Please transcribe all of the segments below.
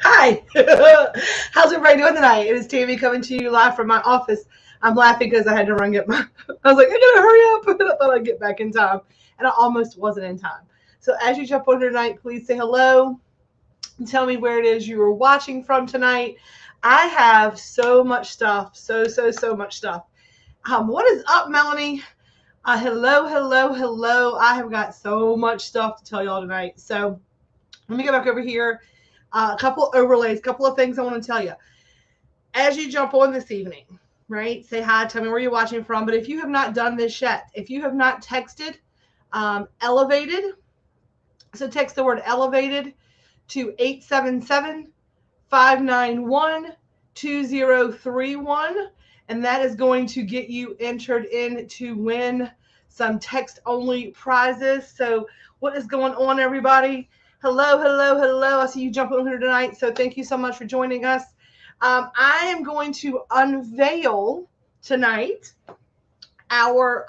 Hi, how's everybody doing tonight? It is Tammy coming to you live from my office. I'm laughing because I had to run get my. I was like, I gotta hurry up. I thought I'd get back in time, and I almost wasn't in time. So as you jump on tonight, please say hello and tell me where it is you are watching from tonight. I have so much stuff, so much stuff. What is up, Melanie? Hello. I have got so much stuff to tell y'all tonight. So let me go back over here. A couple overlays, a couple of things I want to tell you. As you jump on this evening, right? Say hi, tell me where you're watching from. But if you have not done this yet, if you have not texted elevated, so text the word elevated to 877-591-2031. And that is going to get you entered in to win some text-only prizes. So what is going on, everybody? Hello. I see you jumping on here tonight. So thank you so much for joining us. I am going to unveil tonight our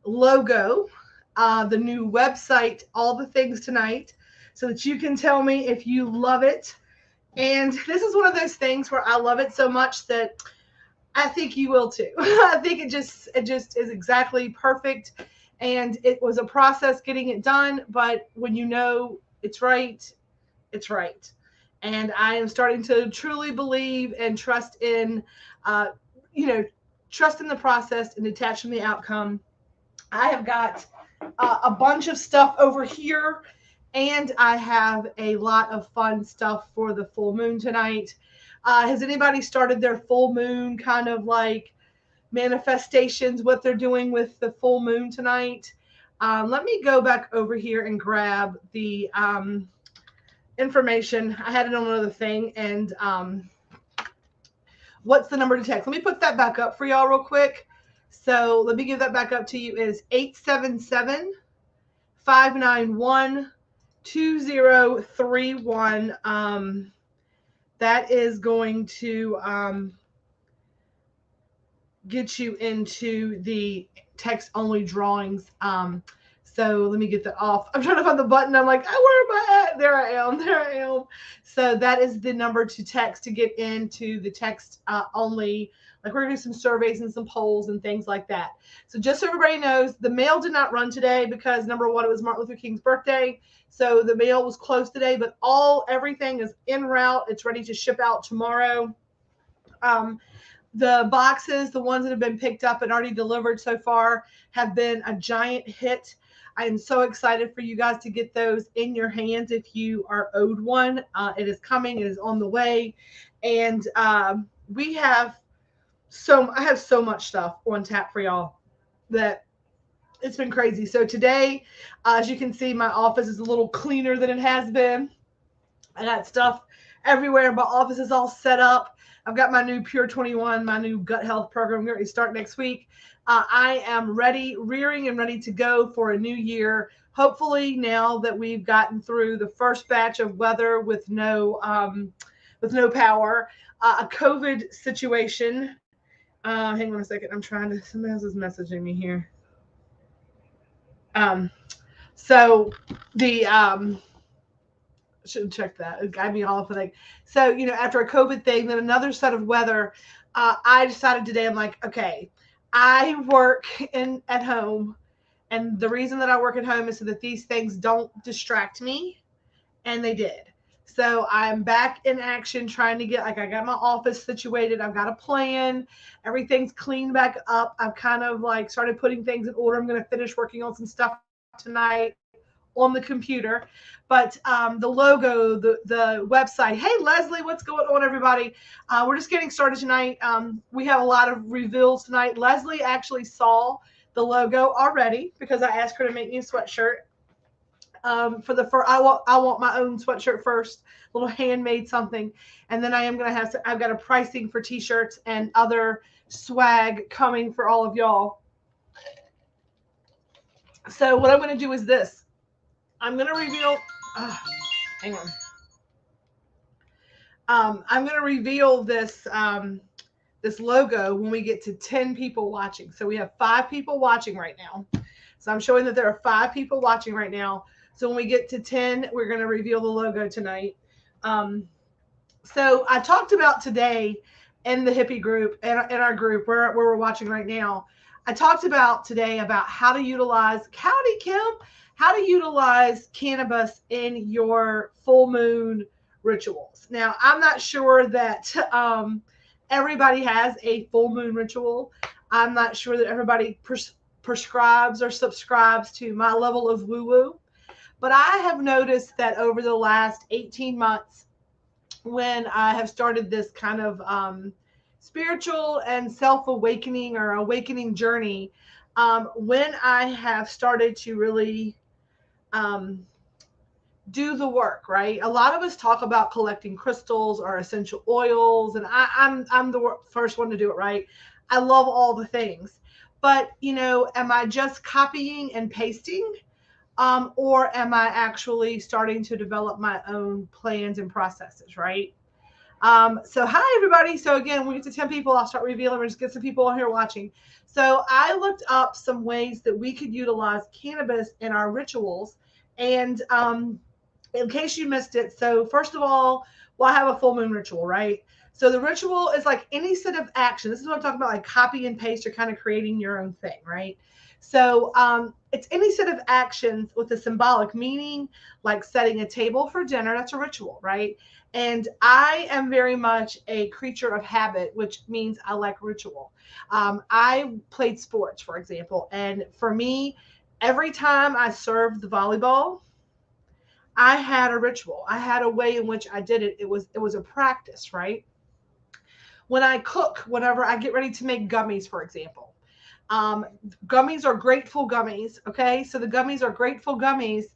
logo, the new website, all the things tonight, so that you can tell me if you love it. And this is one of those things where I love it so much that I think you will too. I think it just is exactly perfect. And it was a process getting it done, but when you know it's right, it's right. And I am starting to truly believe and trust in, trust in the process and detach from the outcome. I have got a bunch of stuff over here, and I have a lot of fun stuff for the full moon tonight. Has anybody started their full moon kind of like manifestations, what they're doing with the full moon tonight? Let me go back over here and grab the information. I had it on another thing. And what's the number to text? Let me put that back up for y'all real quick. So let me give that back up to you. It is 877-591-2031. That is going to get you into the text only drawings. So let me get that off. I'm trying to find the button. I'm like, oh, where am I at? There I am. So that is the number to text to get into the text only. Like we're going to do some surveys and some polls and things like that. So just so everybody knows, the mail did not run today because number one, it was Martin Luther King's birthday. So the mail was closed today, but everything is en route. It's ready to ship out tomorrow. The boxes, the ones that have been picked up and already delivered so far, have been a giant hit. I am so excited for you guys to get those in your hands if you are owed one. It is coming. It is on the way. And I have so much stuff on tap for y'all that it's been crazy. So today, as you can see, my office is a little cleaner than it has been. I got stuff everywhere. My office is all set up. I've got my new Pure 21, my new gut health program. We're going to start next week. I am rearing and ready to go for a new year. Hopefully now that we've gotten through the first batch of weather with no power, a COVID situation. Hang on a second. Somebody else is messaging me here. So the, should check that. It got me all up. So, after a COVID thing, then another set of weather, I decided today, I'm like, okay, I work at home. And the reason that I work at home is so that these things don't distract me. And they did. So I'm back in action trying to I got my office situated. I've got a plan. Everything's cleaned back up. I've kind of started putting things in order. I'm going to finish working on some stuff tonight on the computer. But the logo, the website. Hey, Leslie, what's going on, everybody? We're just getting started tonight. We have a lot of reveals tonight. Leslie actually saw the logo already because I asked her to make me a sweatshirt. I want my own sweatshirt first, a little handmade something, and then I've got a pricing for t-shirts and other swag coming for all of y'all. So what I'm going to do is this. I'm going to reveal. Hang on. I'm going to reveal this logo when we get to 10 people watching. So we have 5 people watching right now. So I'm showing that there are 5 people watching right now. So when we get to 10, we're going to reveal the logo tonight. So I talked about today in the hippie group, in our group where we're watching right now. I talked about today about how to utilize, howdy Kim, how to utilize cannabis in your full moon rituals. Now, I'm not sure that everybody has a full moon ritual. I'm not sure that everybody prescribes or subscribes to my level of woo woo. But I have noticed that over the last 18 months, when I have started this kind of spiritual and self awakening or awakening journey, when I have started to really um, do the work, right? A lot of us talk about collecting crystals or essential oils, and I'm the first one to do it, right? I love all the things, but am I just copying and pasting? Or am I actually starting to develop my own plans and processes, right? So hi everybody. So again, we get to 10 people. I'll start revealing. We'll just get some people on here watching. So I looked up some ways that we could utilize cannabis in our rituals. And in case you missed it, so first of all, I have a full moon ritual, right? So the ritual is like any set of action. This is what I'm talking about, like copy and paste. You're kind of creating your own thing, right? So it's any set of actions with a symbolic meaning, like setting a table for dinner. That's a ritual, right? And I am very much a creature of habit, which means I like ritual. I played sports, for example, and for me, every time I served the volleyball, I had a ritual. I had a way in which I did it. It was a practice, right? When I cook, whenever I get ready to make gummies, for example, um, gummies are grateful gummies. Okay, so the gummies are grateful gummies,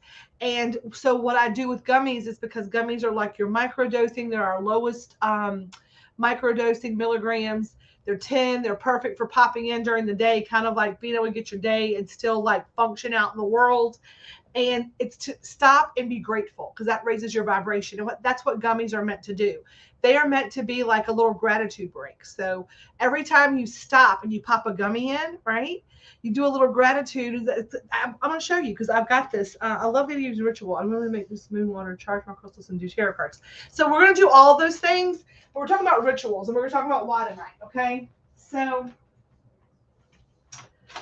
and so what I do with gummies is because gummies are like your microdosing. They're our lowest microdosing milligrams. They're 10. They're perfect for popping in during the day, kind of like being able to get your day and still like function out in the world. And it's to stop and be grateful because that raises your vibration. And that's what gummies are meant to do. They are meant to be like a little gratitude break. So every time you stop and you pop a gummy in, right, you do a little gratitude. I'm going to show you because I've got this. I love to use ritual. I'm going to make this moon water, charge my crystals, and do tarot cards. So we're going to do all those things, but we're talking about rituals and we're going to talk about why tonight. Okay. So,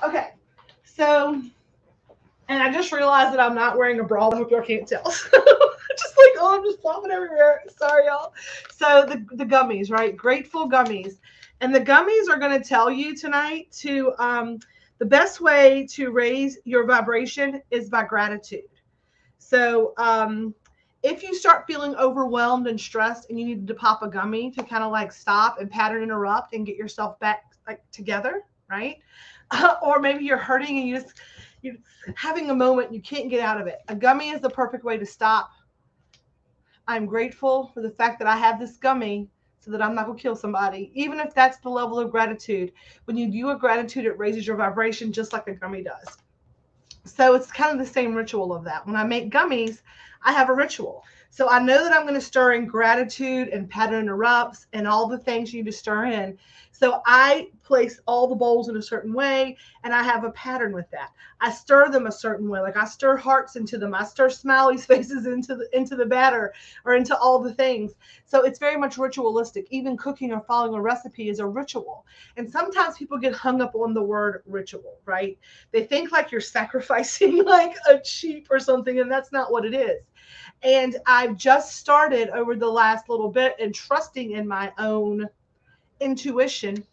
okay. So, and I just realized that I'm not wearing a bra. I hope y'all can't tell. Just like, oh, I'm just flopping everywhere. Sorry, y'all. So the gummies, right? Grateful gummies. And the gummies are going to tell you tonight to the best way to raise your vibration is by gratitude. So if you start feeling overwhelmed and stressed and you need to pop a gummy to kind of like stop and pattern interrupt and get yourself back like together, right? Or maybe you're hurting and you're having a moment, you can't get out of it. A gummy is the perfect way to stop. I'm grateful for the fact that I have this gummy so that I'm not going to kill somebody, even if that's the level of gratitude. When you do a gratitude, it raises your vibration just like a gummy does. So it's kind of the same ritual of that. When I make gummies, I have a ritual. So I know that I'm going to stir in gratitude and pattern interrupts and all the things you need to stir in. So I place all the bowls in a certain way and I have a pattern with that. I stir them a certain way. Like I stir hearts into them. I stir smiley faces into the batter or into all the things. So it's very much ritualistic. Even cooking or following a recipe is a ritual. And sometimes people get hung up on the word ritual, right? They think like you're sacrificing like a sheep or something, and that's not what it is. And I've just started over the last little bit and trusting in my own intuition,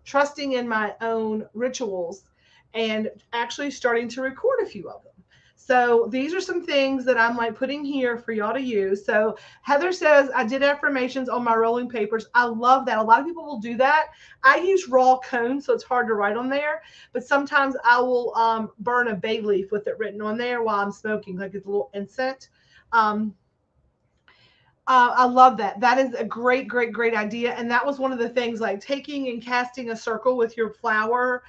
trusting in my own rituals, and actually starting to record a few of them. So these are some things that I'm like putting here for y'all to use. So Heather says, I did affirmations on my rolling papers. I love that. A lot of people will do that. I use raw cones, so it's hard to write on there. But sometimes I will burn a bay leaf with it written on there while I'm smoking, like it's a little incense. Um, I love that. That is a great, great, great idea. And that was one of the things, like taking and casting a circle with your flower,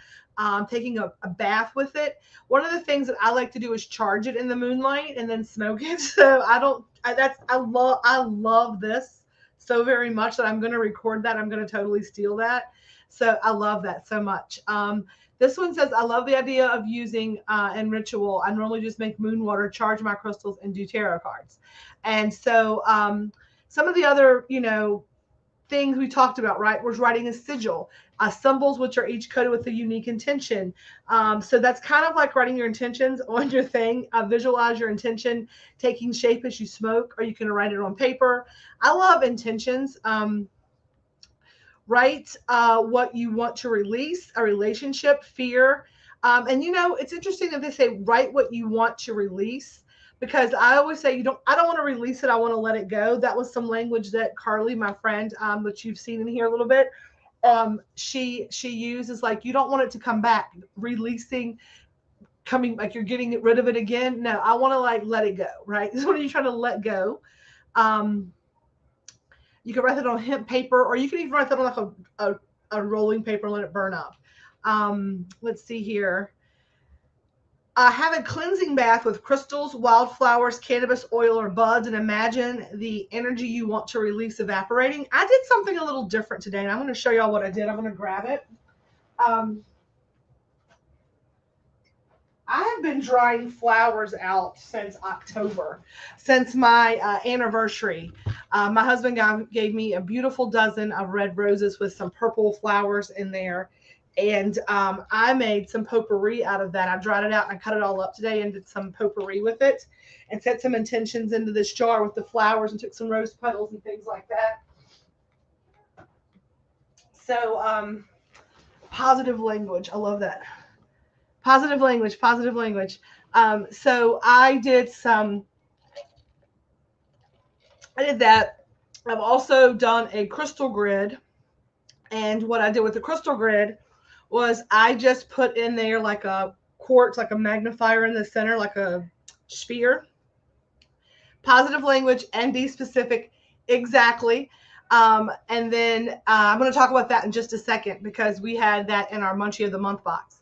taking a bath with it. One of the things that I like to do is charge it in the moonlight and then smoke it. So I don't, I love this so very much that I'm going to record that. I'm going to totally steal that. So I love that so much. This one says, I love the idea of using in ritual. I normally just make moon water, charge my crystals, and do tarot cards. And so some of the other, things we talked about, right, was writing a sigil, symbols which are each coded with a unique intention. So that's kind of like writing your intentions on your thing. Visualize your intention taking shape as you smoke, or you can write it on paper. I love intentions. Write what you want to release, a relationship, fear. And it's interesting that they say write what you want to release, because I always say I don't want to release it. I want to let it go. That was some language that Carly, my friend, which you've seen in here a little bit, she uses, like, you don't want it to come back, releasing, coming, like you're getting rid of it again. No, I want to, like, let it go, right? This is what you're trying to let go. You can write it on hemp paper, or you can even write that on like a rolling paper and let it burn up. Let's see here. Have a cleansing bath with crystals, wildflowers, cannabis oil, or buds, and imagine the energy you want to release evaporating. I did something a little different today, and I'm going to show y'all what I did. I'm going to grab it. I have been drying flowers out since October, since my anniversary. My husband gave me a beautiful dozen of red roses with some purple flowers in there. And I made some potpourri out of that. I dried it out and I cut it all up today and did some potpourri with it, and set some intentions into this jar with the flowers, and took some rose petals and things like that. So positive language. I love that. Positive language, positive language. So I did that. I've also done a crystal grid. And what I did with the crystal grid was I just put in there like a quartz, like a magnifier in the center, like a sphere. Positive language and be specific. Exactly. And then I'm going to talk about that in just a second, because we had that in our Munchie of the Month box.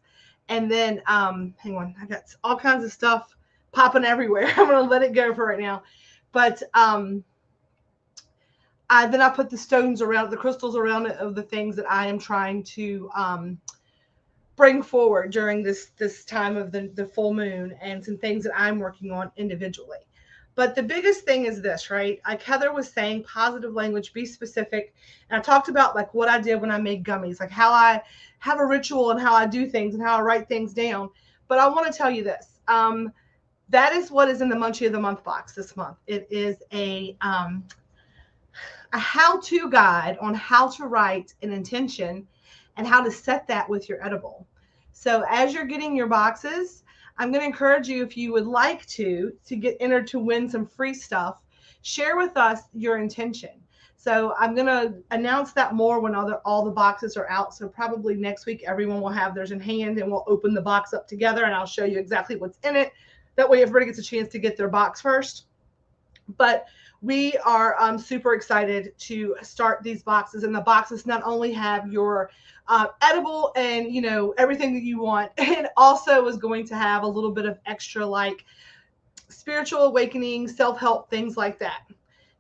And then, hang on, I got all kinds of stuff popping everywhere. I'm going to let it go for right now. But then I put the stones around, the crystals around it, of the things that I am trying to bring forward during this time of the full moon, and some things that I'm working on individually. But the biggest thing is this, right? Like Heather was saying, positive language, be specific. And I talked about like what I did when I made gummies, like how I have a ritual and how I do things and how I write things down. But I want to tell you this. That is what is in the Munchie of the Month box this month. It is a how-to guide on how to write an intention and how to set that with your edible. So as you're getting your boxes, I'm going to encourage you, if you would like to get entered to win some free stuff, share with us your intention. So I'm going to announce that more when all the boxes are out. So probably next week, everyone will have theirs in hand, and we'll open the box up together, and I'll show you exactly what's in it. That way everybody gets a chance to get their box first. But we are super excited to start these boxes, and the boxes not only have your edible and everything that you want, it also is going to have a little bit of extra, like spiritual awakening, self-help, things like that.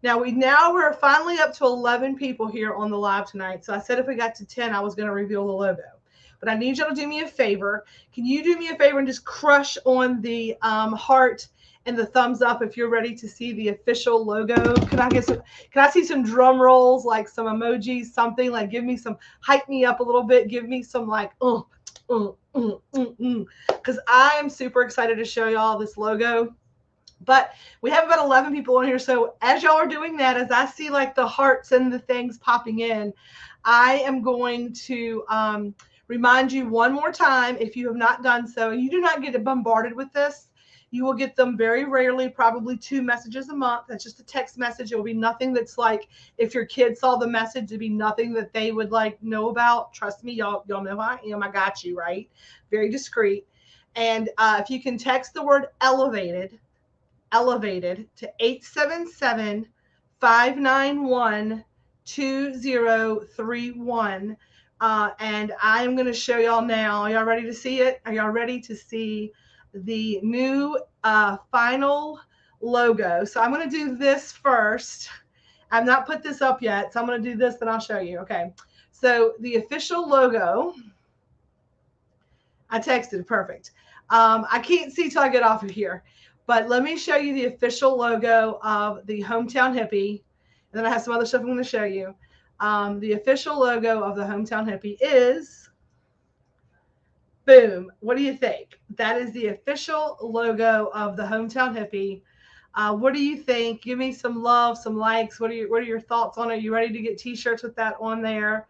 Now we're finally up to 11 people here on the live tonight. So I said if we got to 10, I was going to reveal the logo. But I need y'all to do me a favor. Can you do me a favor and just crush on the heart and the thumbs up if you're ready to see the official logo? Can I see some drum rolls, like some emojis, something like, give me some, hype me up a little bit, give me some like, because I am super excited to show y'all this logo. But we have about 11 people in here. So as y'all are doing that, as I see like the hearts and the things popping in, I am going to remind you one more time, if you have not done so, you do not get bombarded with this. You will get them very rarely, probably 2 messages a month. That's just a text message. It will be nothing that's like, if your kids saw the message, it'd be nothing that they would like know about. Trust me, y'all know who I am. I got you, right? Very discreet. And if you can text the word elevated to 877-3 591-2031. And I am going to show y'all now. Are y'all ready to see it? Are y'all ready to see the new final logo? So I'm going to do this first. I've not put this up yet, so I'm going to do this, then I'll show you. Okay. So the official logo, I texted, perfect. I can't see till I get off of here, but let me show you the official logo of the Hometown Hippie. And then I have some other stuff I'm going to show you. The official logo of the Hometown Hippie is, boom. What do you think? That is the official logo of the Hometown Hippie. What do you think? Give me some love, some likes. What are your thoughts on it? Are you ready to get t-shirts with that on there?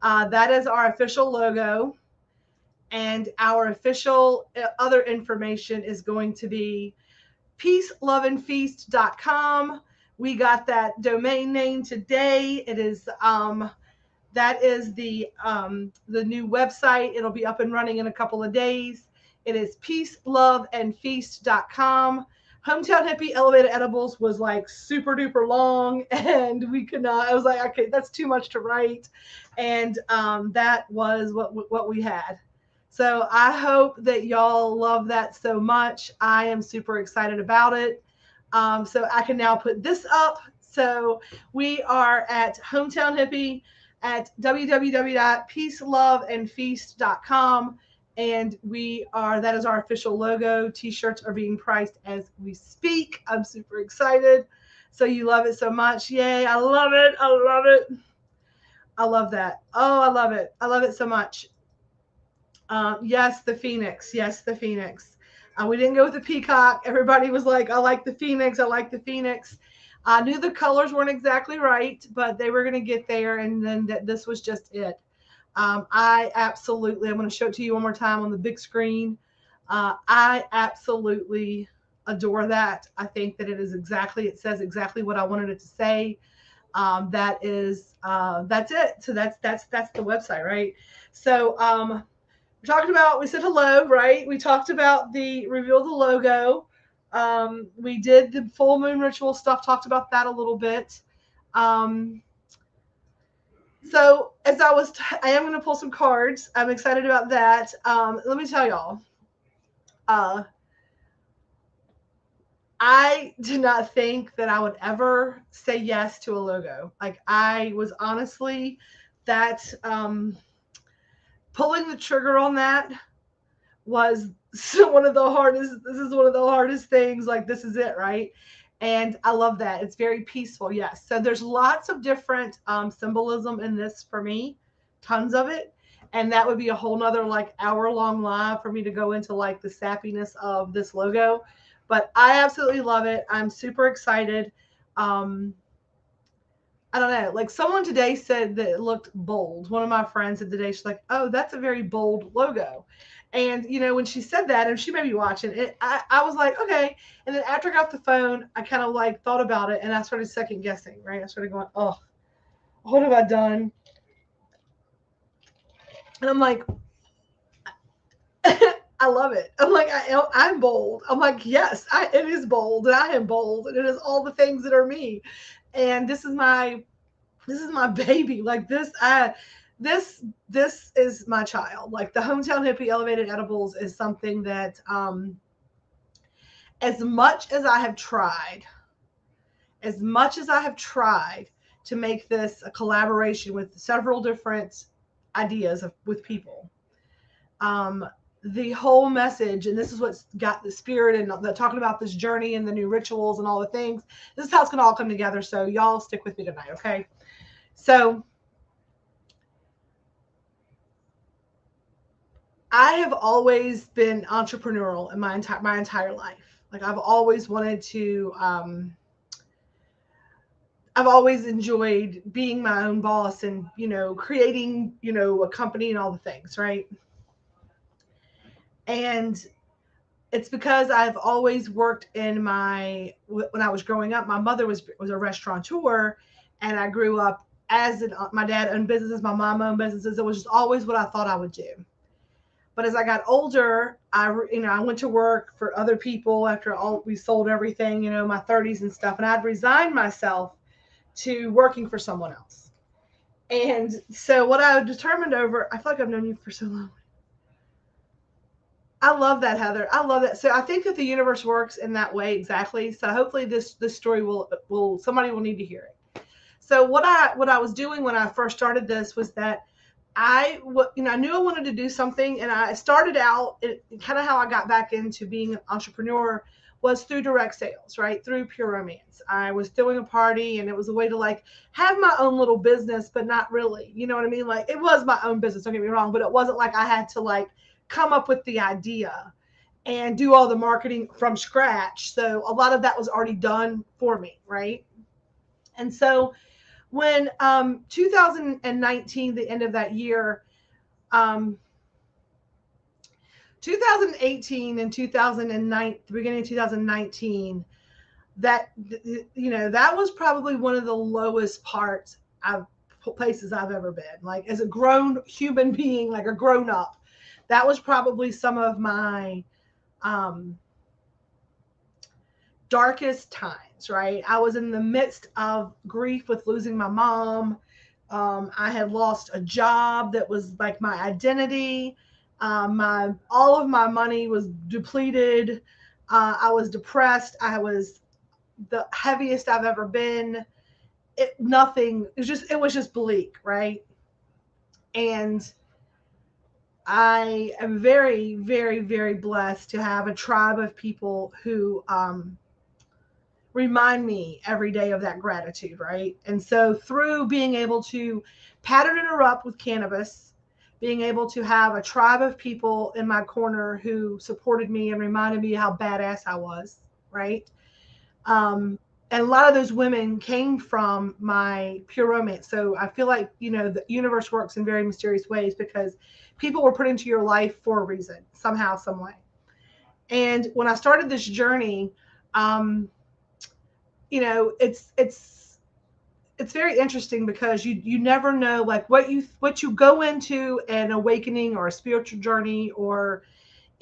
That is our official logo. And our official other information is going to be peaceloveandfeast.com. We got that domain name today. It is that is the new website. It'll be up and running in a couple of days. It is peaceloveandfeast.com. Hometown Hippie Elevated Edibles was like super duper long, and we could not. I was like, okay, that's too much to write, and that was what we had. So I hope that y'all love that so much. I am super excited about it. So I can now put this up. So we are at Hometown Hippie at www.peaceloveandfeast.com. And that is our official logo. T-shirts are being priced as we speak. I'm super excited. So you love it so much. Yay. I love it. I love it. I love that. Oh, I love it. I love it so much. Yes, the Phoenix. Yes, the Phoenix. We didn't go with the peacock. Everybody was like, I like the Phoenix. I like the Phoenix. I knew the colors weren't exactly right, but they were going to get there. And then this was just it. I'm going to show it to you one more time on the big screen. I absolutely adore that. I think that it says exactly what I wanted it to say. That's it. So that's the website, right? So, we said hello, right? We talked about the reveal the logo. We did the full moon ritual stuff, talked about that a little bit. So as I am going to pull some cards. I'm excited about that. Let me tell y'all, I did not think that I would ever say yes to a logo. Like I was honestly that, pulling the trigger on that was one of the hardest. This is one of the hardest things. Like this is it, right? And I love that. It's very peaceful. Yes. So there's lots of different symbolism in this for me, tons of it. And that would be a whole nother like hour-long live for me to go into like the sappiness of this logo. But I absolutely love it. I'm super excited. I don't know. Like someone today said that it looked bold. One of my friends said today, she's like, "Oh, that's a very bold logo." And when she said that, and she may be watching it, I was like, okay. And then after I got the phone, I kind of like thought about it, and I started second guessing. Right? I started going, "Oh, what have I done?" And I'm like, I love it. I'm like, I'm bold. I'm like, yes, it is bold, and I am bold, and it is all the things that are me. And this is my baby. Like this is my child. Like the Hometown Hippie Elevated Edibles is something that as much as I have tried to make this a collaboration with several different ideas with people, the whole message, and this is what's got the spirit and talking about this journey and the new rituals and all the things, this is how it's going to all come together. So y'all stick with me tonight. Okay. So I have always been entrepreneurial in my entire life. Like I've always wanted to, I've always enjoyed being my own boss and, creating, a company and all the things, right? And it's because I've always worked when I was growing up, my mother was a restaurateur, and I grew up my dad owned businesses, my mom owned businesses. It was just always what I thought I would do. But as I got older, I went to work for other people after we sold everything, my 30s and stuff. And I'd resigned myself to working for someone else. And so what I determined over, I feel like I've known you for so long. I love that, Heather. I love that. So I think that the universe works in that way exactly. So hopefully this story will somebody will need to hear it. So what I was doing when I first started this was that I knew I wanted to do something, and I started out kind of how I got back into being an entrepreneur was through direct sales, right? Through Pure Romance. I was throwing a party, and it was a way to like have my own little business, but not really. You know what I mean? Like it was my own business, don't get me wrong, but it wasn't like I had to like come up with the idea and do all the marketing from scratch. So a lot of that was already done for me, right? And so when 2019, the end of that year, um, 2018 and 2009, the beginning of 2019, that that was probably one of the lowest parts of places I've ever been. Like as a grown human being, like a grown up, that was probably some of my um, darkest times, right? I was in the midst of grief with losing my mom. I had lost a job that was like my identity. My all of my money was depleted. I was depressed. I was the heaviest I've ever been. Nothing. It was just bleak, right? And I am very, very, very blessed to have a tribe of people who remind me every day of that gratitude, right? And so through being able to pattern interrupt with cannabis, being able to have a tribe of people in my corner who supported me and reminded me how badass I was, right? And a lot of those women came from my Pure Romance. So I feel like, the universe works in very mysterious ways because people were put into your life for a reason, somehow, some way. And when I started this journey, um, it's very interesting because you never know like what you go into an awakening or a spiritual journey or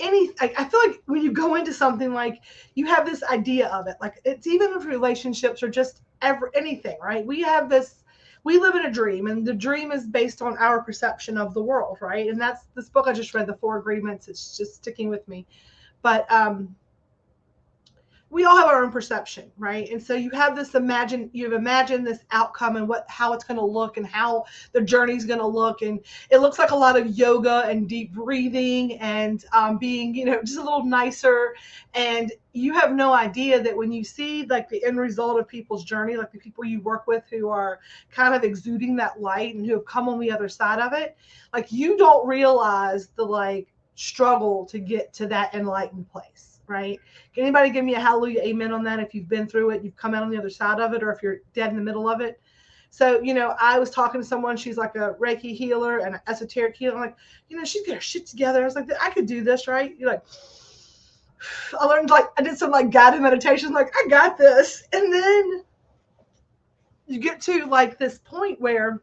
I feel like when you go into something like you have this idea of it, like it's even with relationships or just anything, right? We live in a dream, and the dream is based on our perception of the world, right? And that's this book I just read, The Four Agreements. It's just sticking with me. But we all have our own perception, right? And so you've imagined this outcome and how it's going to look and how the journey's going to look. And it looks like a lot of yoga and deep breathing and being, just a little nicer. And you have no idea that when you see like the end result of people's journey, like the people you work with who are kind of exuding that light and who have come on the other side of it, like you don't realize the like struggle to get to that enlightened place, right? Can anybody give me a hallelujah amen on that? If you've been through it, you've come out on the other side of it, or if you're dead in the middle of it. So, I was talking to someone, she's like a Reiki healer and an esoteric healer. I'm like, she's got her shit together. I was like, I could do this, right? You're like, I learned, like, I did some like guided meditations, like, I got this. And then you get to like this point where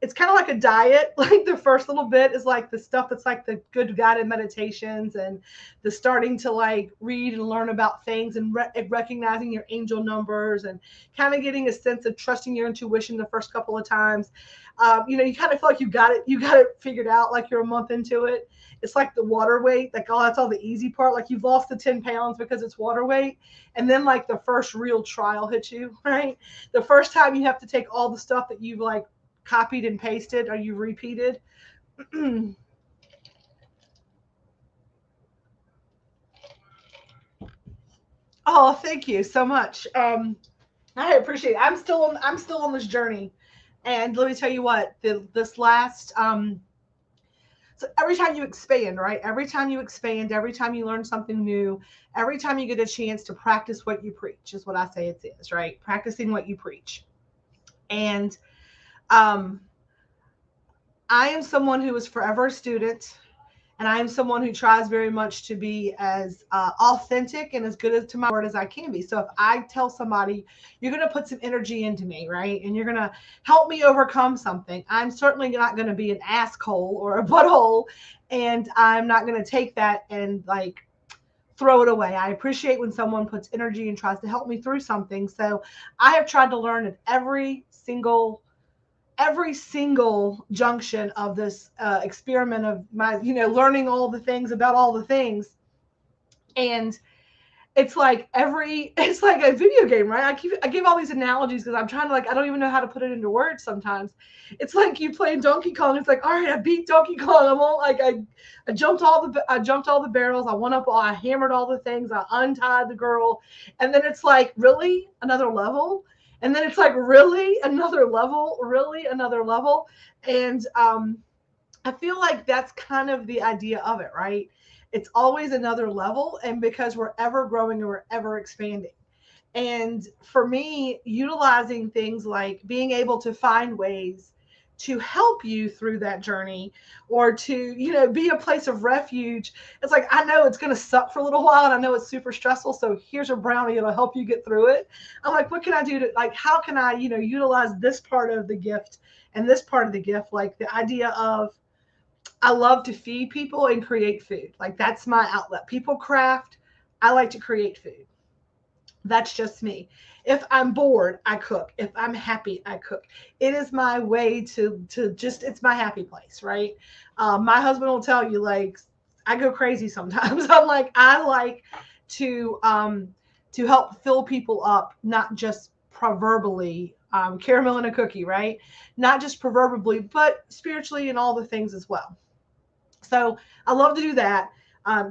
it's kind of like a diet. Like the first little bit is like the stuff that's like the good guided meditations and the starting to like read and learn about things and recognizing your angel numbers and kind of getting a sense of trusting your intuition the first couple of times. You kind of feel like you got it figured out, like you're a month into it. It's like the water weight, like, oh, that's all the easy part. Like you've lost the 10 pounds because it's water weight. And then like the first real trial hits you, right? The first time you have to take all the stuff that you've like copied and pasted or you repeated. Oh, thank you so much. I appreciate it. I'm still on this journey. And let me tell you what, this last so every time you expand, right? Every time you expand, every time you learn something new, every time you get a chance to practice what you preach is what I say it is, right? Practicing what you preach. And um I am someone who is forever a student, and I am someone who tries very much to be as authentic and as good as to my word as I can be. So if I tell somebody, you're going to put some energy into me, right? And you're going to help me overcome something, I'm certainly not going to be an asshole or a butthole. And I'm not going to take that and like throw it away. I appreciate when someone puts energy and tries to help me through something. So I have tried to learn at every single junction of this experiment of my, learning all the things about all the things. And it's like it's like a video game, right? I give all these analogies because I'm trying to, like, I don't even know how to put it into words sometimes. It's like you playing Donkey Kong. It's like, all right, I beat Donkey Kong. I'm all like, I jumped all the barrels. I hammered all the things. I untied the girl. And then it's like, really? Another level? And then it's like, really? Another level? Really? Another level? And I feel like that's kind of the idea of it, right? It's always another level, and because we're ever growing and we're ever expanding. And for me, utilizing things like being able to find ways to help you through that journey, or to, be a place of refuge. It's like, I know it's going to suck for a little while, and I know it's super stressful. So here's a brownie. It'll help you get through it. I'm like, what can I do to, like, how can I, utilize this part of the gift and this part of the gift? Like the idea of, I love to feed people and create food. Like, that's my outlet. People craft. I like to create food. That's just me. If I'm bored, I cook. If I'm happy, I cook. It is my way to just, it's my happy place, right? My husband will tell you, like, I go crazy sometimes. I'm like, I like to help fill people up, not just proverbially, caramel in a cookie, right? Not just proverbially, but spiritually and all the things as well. So I love to do that.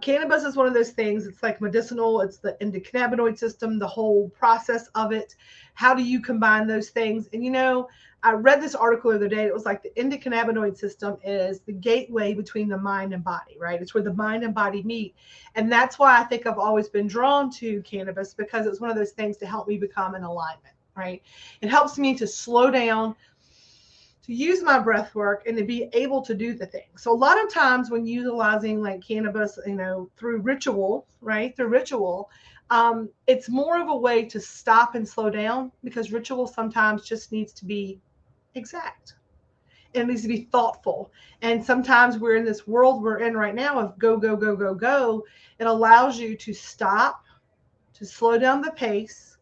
Cannabis is one of those things. It's like medicinal. It's the endocannabinoid system, the whole process of it. How do you combine those things? And, I read this article the other day. It was like the endocannabinoid system is the gateway between the mind and body, right? It's where the mind and body meet. And that's why I think I've always been drawn to cannabis, because it's one of those things to help me become in alignment, right? It helps me to slow down, to use my breath work, and to be able to do the thing. So a lot of times when utilizing like cannabis, through ritual, right? Through ritual, it's more of a way to stop and slow down, because ritual sometimes just needs to be exact. It needs to be thoughtful. And sometimes we're in this world we're in right now of go, go, go, go, go. It allows you to stop, to slow down the pace,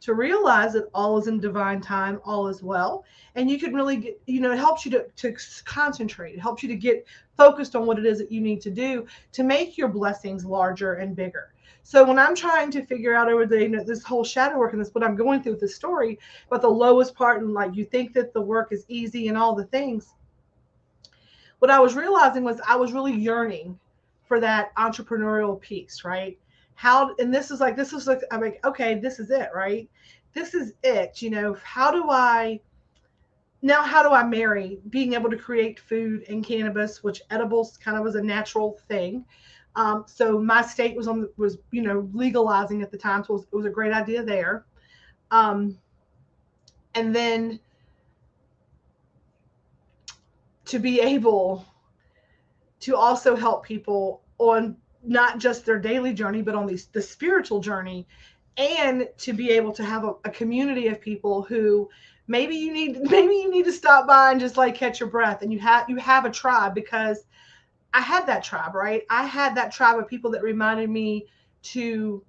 to realize that all is in divine time, all is well. And you can really get, it helps you to concentrate. It helps you to get focused on what it is that you need to do to make your blessings larger and bigger. So when I'm trying to figure out over the, this whole shadow work and this, what I'm going through with this story, but the lowest part, and like, you think that the work is easy and all the things, what I was realizing was I was really yearning for that entrepreneurial piece, right? And this is like, I'm like, okay, this is it, right? This is it. How do I marry being able to create food and cannabis, which edibles kind of was a natural thing. So my state was legalizing at the time. So it was a great idea there. And then to be able to also help people on not just their daily journey, but on the spiritual journey, and to be able to have a community of people who maybe you need to stop by and just like catch your breath, and you have a tribe. Because I had that tribe, right? I had that tribe of people that reminded me to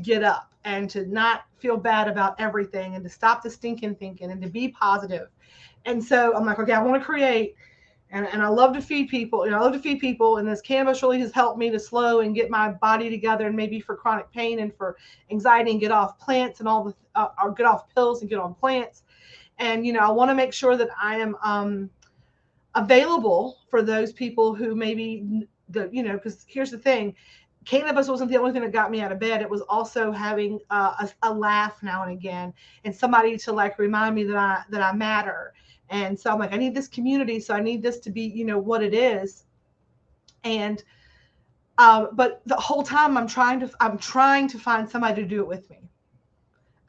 get up and to not feel bad about everything, and to stop the stinking thinking, and to be positive. And so I'm like, okay, I want to create. And I love to feed people. I love to feed people. And this cannabis really has helped me to slow and get my body together, and maybe for chronic pain and for anxiety, and get off plants and all the, or get off pills and get on plants. And, I want to make sure that I am available for those people who maybe, because here's the thing. Cannabis wasn't the only thing that got me out of bed. It was also having a laugh now and again, and somebody to like remind me that I matter. And so I'm like, I need this community. So I need this to be, what it is. And, but the whole time I'm trying to find somebody to do it with me.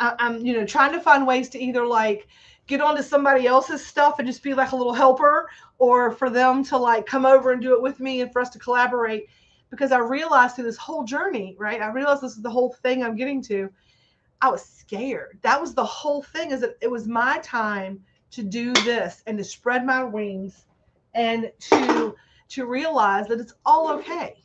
I'm trying to find ways to either like get onto somebody else's stuff and just be like a little helper, or for them to like come over and do it with me, and for us to collaborate. Because I realized through this whole journey, right? I realized this is the whole thing I'm getting to. I was scared. That was the whole thing, is that it was my time to do this and to spread my wings, and to realize that it's all okay.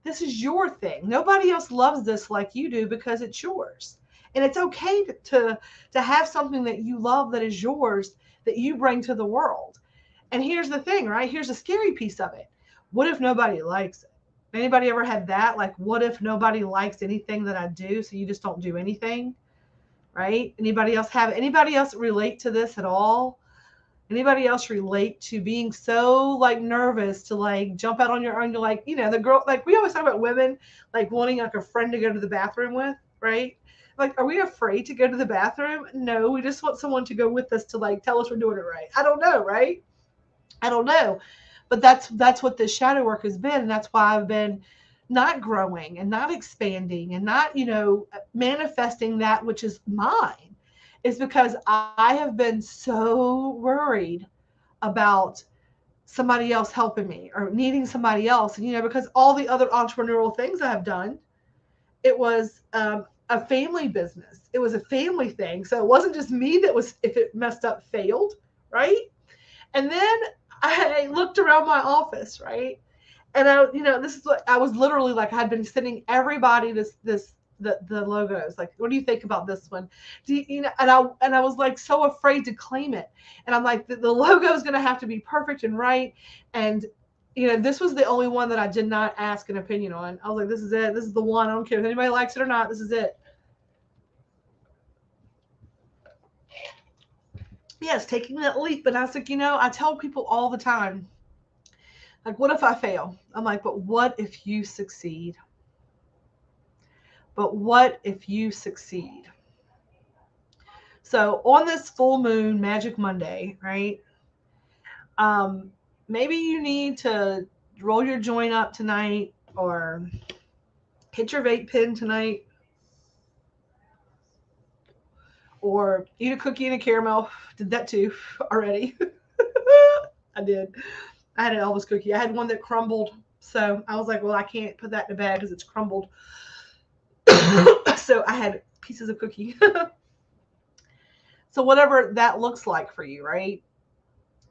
This is your thing. Nobody else loves this like you do because it's yours. And it's okay to have something that you love that is yours that you bring to the world. And here's the thing, right? Here's the scary piece of it. What if nobody likes it? Anybody ever had that? Like, what if nobody likes anything that I do, so you just don't do anything, right? Anybody else relate to this at all? Anybody else relate to being so like nervous to like jump out on your own? You're like, the girl, like we always talk about women like wanting like a friend to go to the bathroom with, right? Like, are we afraid to go to the bathroom? No, we just want someone to go with us to like tell us we're doing it right. I don't know, right? I don't know. But that's what this shadow work has been. And that's why I've been not growing and not expanding and not, manifesting that which is mine. Is because I have been so worried about somebody else helping me or needing somebody else. And, because all the other entrepreneurial things I have done, it was a family business. It was a family thing. So it wasn't just me that was, if it messed up, failed, right? And then I looked around my office, right? And this is what I was literally like, I had been sending everybody the logos. Like, what do you think about this one? And I was like so afraid to claim it. And I'm like, the logo is going to have to be perfect and right. And this was the only one that I did not ask an opinion on. I was like, this is it. This is the one. I don't care if anybody likes it or not. This is it. Yes, taking that leap. But I was like, I tell people all the time, like, what if I fail? I'm like, but what if you succeed? But what if you succeed? So on this full moon magic Monday, right? Maybe you need to roll your joint up tonight or hit your vape pen tonight or eat a cookie and a caramel. Did that too already. I did. I had an Elvis cookie. I had one that crumbled. So I was like, well, I can't put that in a bag because it's crumbled. So I had pieces of cookie. So whatever that looks like for you, right?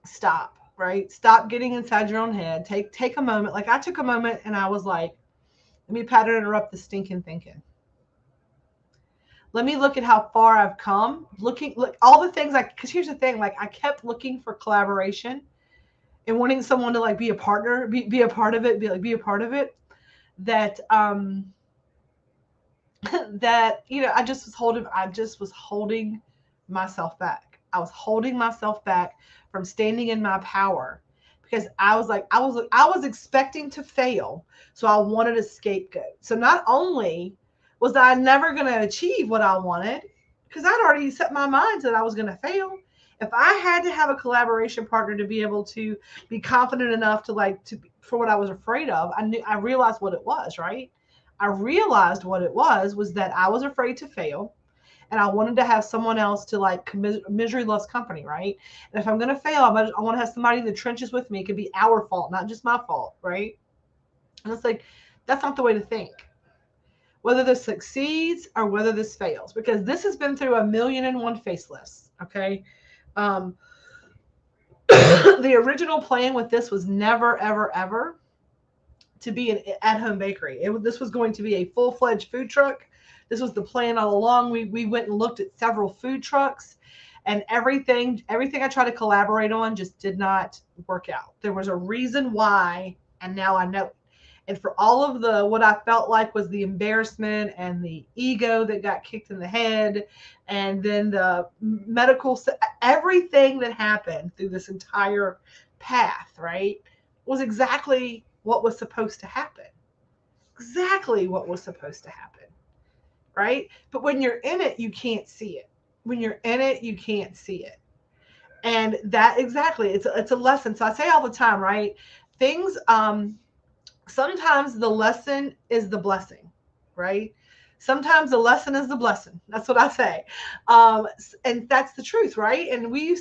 Stop, right? Stop getting inside your own head. Take a moment. Like I took a moment and I was like, let me pattern interrupt the stinking thinking. Let me look at how far I've come. Look, all the things because here's the thing, like I kept looking for collaboration and wanting someone to like be a partner, be a part of it, be a part of it. That that I just was holding myself back. I was holding myself back from standing in my power because I was expecting to fail, so I wanted a scapegoat. So not only was I never going to achieve what I wanted because I'd already set my mind that I was going to fail. If I had to have a collaboration partner to be able to be confident enough for what I was afraid of, I realized what it was, right? I realized what it was that I was afraid to fail and I wanted to have someone else to like misery loves company, right? And if I'm going to fail, I want to have somebody in the trenches with me. It could be our fault, not just my fault, right? And it's like, that's not the way to think. Whether this succeeds or whether this fails, because this has been through 1,000,001 facelifts, okay? The original plan with this was never, ever, ever to be an at-home bakery. This was going to be a full-fledged food truck. This was the plan all along. We went and looked at several food trucks, and everything I tried to collaborate on just did not work out. There was a reason why, and now I know. And for all of what I felt like was the embarrassment and the ego that got kicked in the head, and then the medical, everything that happened through this entire path, right, was exactly what was supposed to happen. Exactly what was supposed to happen, right? But when you're in it, you can't see it. When you're in it, you can't see it. And that exactly, it's a lesson. So I say all the time, right? Things, sometimes the lesson is the blessing, right? Sometimes the lesson is the blessing. That's what I say. And that's the truth, right? And we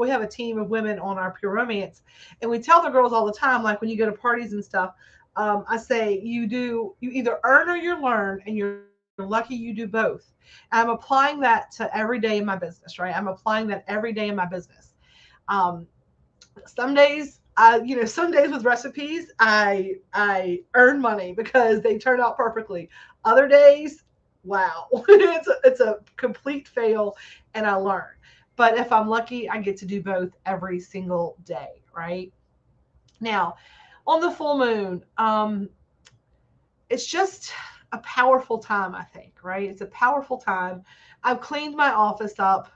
have a team of women on our Pure Romance, and we tell the girls all the time, like when you go to parties and stuff, I say you either earn or you learn, and you're lucky you do both. And I'm applying that to every day in my business, right? I'm applying that every day in my business. Some days Some days with recipes, I earn money because they turn out perfectly. Other days, wow, it's a complete fail, and I learn. But if I'm lucky, I get to do both every single day, right? Now, on the full moon, it's just a powerful time, I think, right? It's a powerful time. I've cleaned my office up.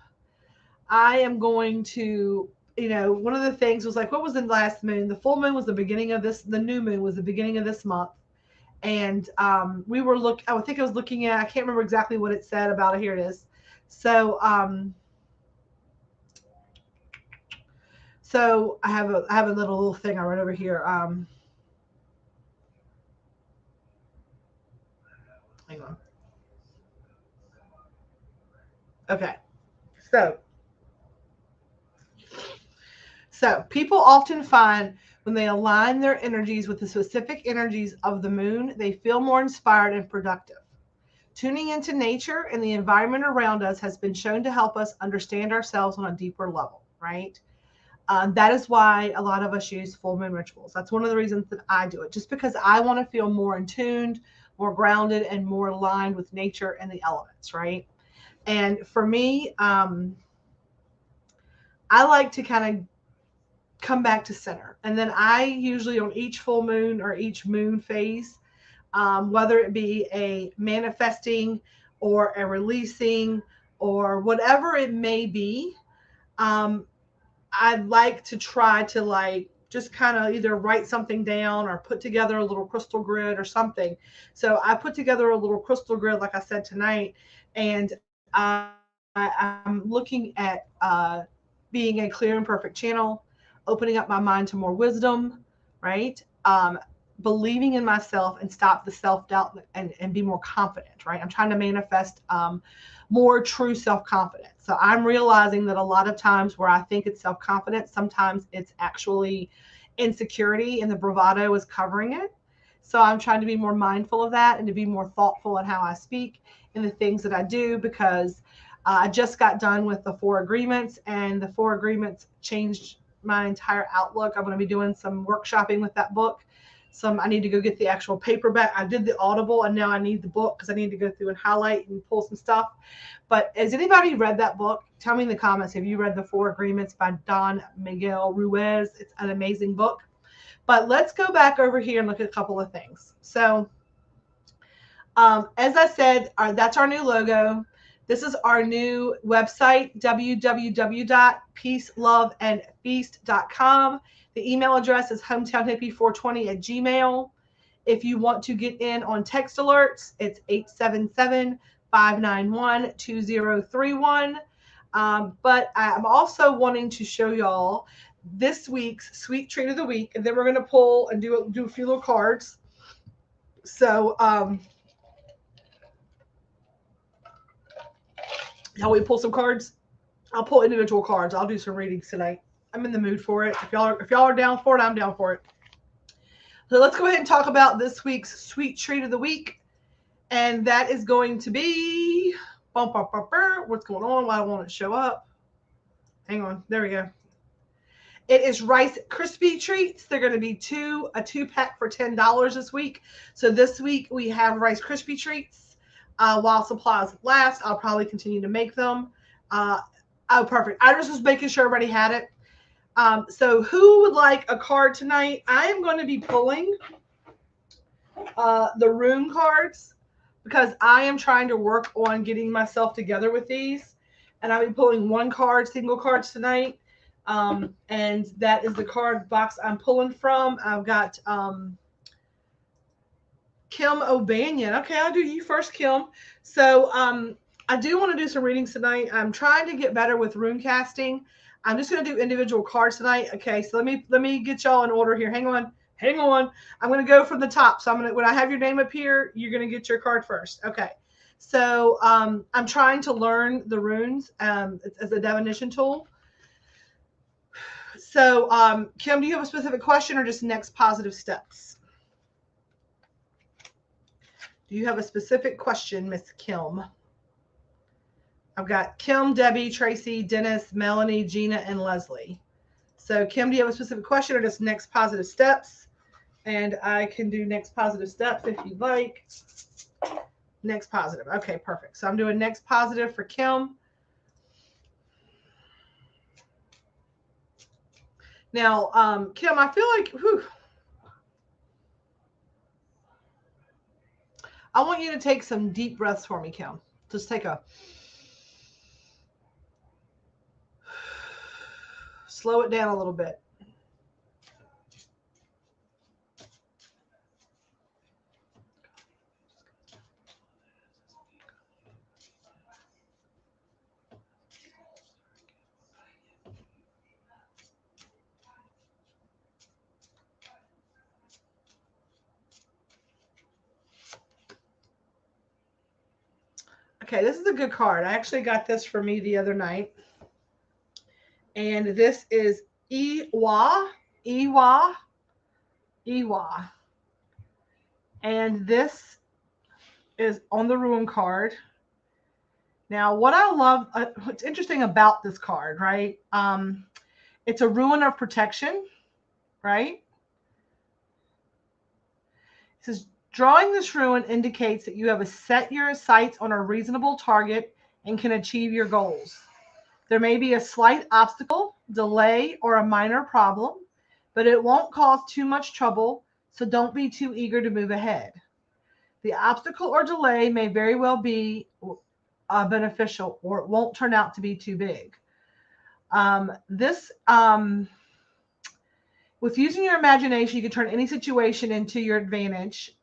I am going to, one of the things was like, what was the last moon? The full moon was the beginning of this, the new moon was the beginning of this month. And I think I was looking at, I can't remember exactly what it said about it. Here it is. So, I have a little thing I wrote over here. Hang on. Okay. So, So people often find when they align their energies with the specific energies of the moon, they feel more inspired and productive. Tuning into nature and the environment around us has been shown to help us understand ourselves on a deeper level, right? That is why a lot of us use full moon rituals. That's one of the reasons that I do it, just because I want to feel more in tuned, more grounded, and more aligned with nature and the elements, right? And for me, I like to kind of come back to center. And then I usually on each full moon or each moon phase, whether it be a manifesting or a releasing or whatever it may be, um, I'd like to try to like just kind of either write something down or put together a little crystal grid or something. So I put together a little crystal grid, like I said tonight, and I'm looking at being a clear and perfect channel, opening up my mind to more wisdom, right? Believing in myself and stop the self doubt and be more confident, right? I'm trying to manifest more true self confidence. So I'm realizing that a lot of times where I think it's self confidence, sometimes it's actually insecurity and the bravado is covering it. So I'm trying to be more mindful of that and to be more thoughtful in how I speak and the things that I do because I just got done with the 4 agreements, and the 4 agreements changed my entire outlook. I'm going to be doing some workshopping with that book. I need to go get the actual paperback. I did the Audible, and now I need the book because I need to go through and highlight and pull some stuff. But has anybody read that book? Tell me in the comments. Have you read the 4 Agreements by Don Miguel Ruiz? It's an amazing book. But let's go back over here and look at a couple of things. So, as I said, that's our new logo. This is our new website, www.peaceloveandfeast.com. The email address is hometownhippie420@gmail. If you want to get in on text alerts, it's 877-591-2031. But I'm also wanting to show y'all this week's sweet treat of the week, and then we're going to pull and do a few little cards. So, how we pull some cards? I'll pull individual cards. I'll do some readings tonight. I'm in the mood for it. If y'all are down for it, I'm down for it. So let's go ahead and talk about this week's sweet treat of the week. And that is going to be what's going on? Why won't it show up? Hang on. There we go. It is Rice Krispie treats. They're going to be a 2-pack for $10 this week. So this week we have Rice Krispie treats. While supplies last, I'll probably continue to make them. Oh, perfect. I just was making sure everybody had it. So who would like a card tonight? I am going to be pulling the rune cards because I am trying to work on getting myself together with these. And I'll be pulling single cards tonight. And that is the card box I'm pulling from. I've got Kim O'Banion. Okay, I'll do you first, Kim. So I do want to do some readings tonight. I'm trying to get better with rune casting. I'm just going to do individual cards tonight. Okay, so let me get y'all in order here. Hang on. I'm going to go from the top. So when I have your name up here, you're going to get your card first. Okay. So I'm trying to learn the runes as a divination tool. So Kim, do you have a specific question or just next positive steps? Do you have a specific question, Miss Kim? I've got Kim, Debbie, Tracy, Dennis, Melanie, Gina, and Leslie. So Kim, do you have a specific question or just next positive steps? And I can do next positive steps if you'd like. Next positive. Okay, perfect. So I'm doing next positive for Kim. Now, Kim, I feel like, I want you to take some deep breaths for me, Kim. Just take a, slow it down a little bit. Okay, this is a good card. I actually got this for me the other night. And this is Iwa. And this is on the ruin card. Now, what I love, what's interesting about this card, right? It's a ruin of protection, right? It says, drawing this ruin indicates that you have set your sights on a reasonable target and can achieve your goals. There may be a slight obstacle, delay, or a minor problem, but it won't cause too much trouble, so don't be too eager to move ahead. The obstacle or delay may very well be beneficial, or it won't turn out to be too big. With using your imagination, you can turn any situation into your advantage.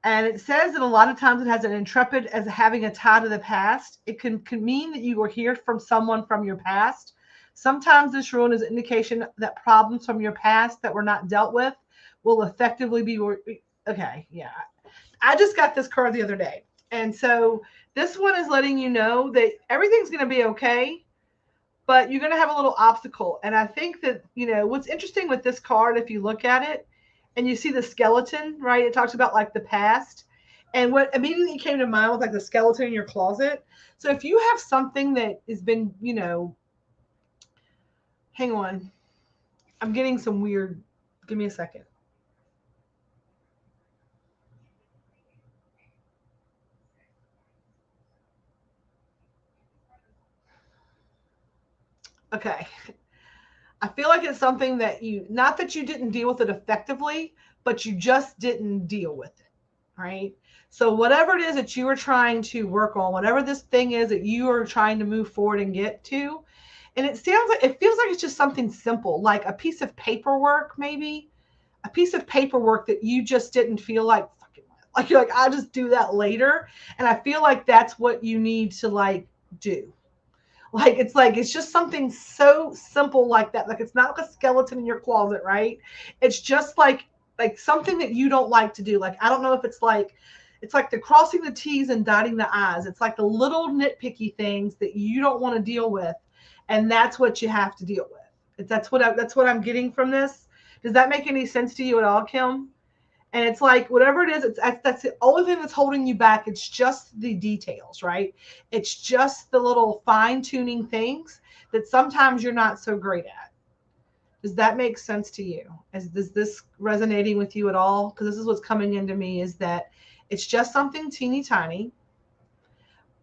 And it says that a lot of times it has an intrepid as having a tie to the past. It can mean that you will hear from someone from your past. Sometimes this ruin is an indication that problems from your past that were not dealt with will effectively be, okay, yeah. I just got this card the other day. And so this one is letting you know that everything's going to be okay, but you're going to have a little obstacle. And I think that, what's interesting with this card, if you look at it and you see the skeleton, right? It talks about like the past. And what immediately came to mind was like the skeleton in your closet. So if you have something that has been, hang on. I'm getting some weird, give me a second. Okay. I feel like it's something that not that you didn't deal with it effectively, but you just didn't deal with it, right? So whatever it is that you are trying to work on, whatever this thing is that you are trying to move forward and get to, and it feels like it's just something simple, like a piece of paperwork, maybe a piece of paperwork that you just didn't feel like you're like, I'll just do that later. And I feel like that's what you need to do. It's just something so simple like that. Like it's not like a skeleton in your closet, right? It's just like something that you don't like to do. Like I don't know if it's like the crossing the T's and dotting the I's. It's like the little nitpicky things that you don't want to deal with, and that's what you have to deal with. That's what I'm getting from this. Does that make any sense to you at all, Kim? And it's like, whatever it is, that's the only thing that's holding you back. It's just the details, right? It's just the little fine tuning things that sometimes you're not so great at. Does that make sense to you? Is this resonating with you at all? Because this is what's coming into me, is that it's just something teeny tiny,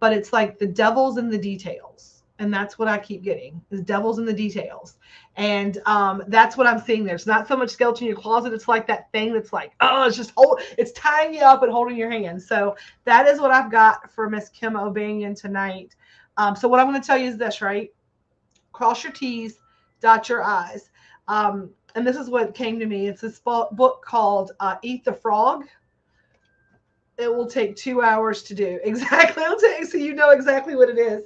but it's like the devil's in the details. And that's what I keep getting, is devil's in the details. And that's what I'm seeing there. It's not so much skeleton in your closet. It's like that thing that's like, it's tying you up and holding your hand. So that is what I've got for Miss Kim O'Banion tonight. So what I'm going to tell you is this, right? Cross your T's, dot your I's. And this is what came to me. It's this book called Eat the Frog. It will take 2 hours to do. Exactly. So you know exactly what it is.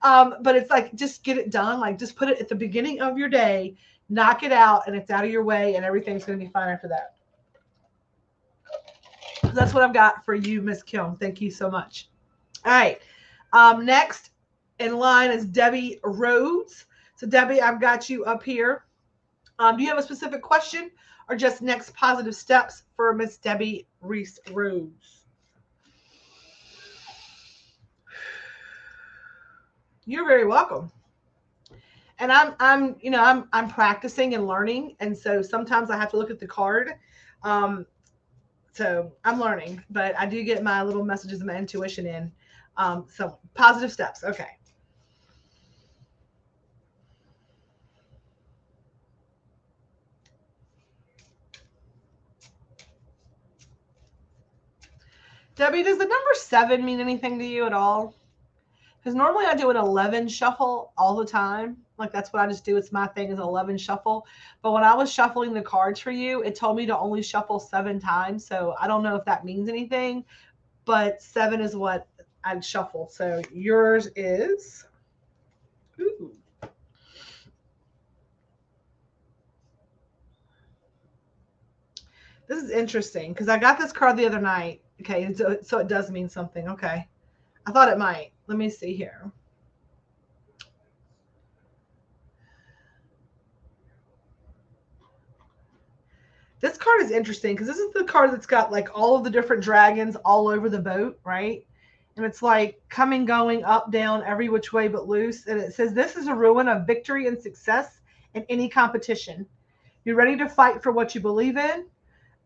But it's like, just get it done. Like just put it at the beginning of your day, knock it out, and it's out of your way, and everything's going to be fine after that. So that's what I've got for you, Miss Kim. Thank you so much. All right. Next in line is Debbie Rhodes. So Debbie, I've got you up here. Do you have a specific question or just next positive steps for Miss Debbie Reese Rhodes? You're very welcome. And I'm practicing and learning, and so sometimes I have to look at the card. Um, so I'm learning, but I do get my little messages and my intuition in. So positive steps. Okay. Debbie, does the number 7 mean anything to you at all? Because normally I do an 11 shuffle all the time. Like that's what I just do. It's my thing is 11 shuffle. But when I was shuffling the cards for you, it told me to only shuffle 7 times. So I don't know if that means anything, but 7 is what I'd shuffle. So yours is. Ooh. This is interesting because I got this card the other night. Okay, so it does mean something. Okay. I thought it might. Let me see here. This card is interesting because this is the card that's got like all of the different dragons all over the boat, right? And it's like coming, going, up, down, every which way but loose. And it says, this is a ruin of victory and success in any competition. You're ready to fight for what you believe in.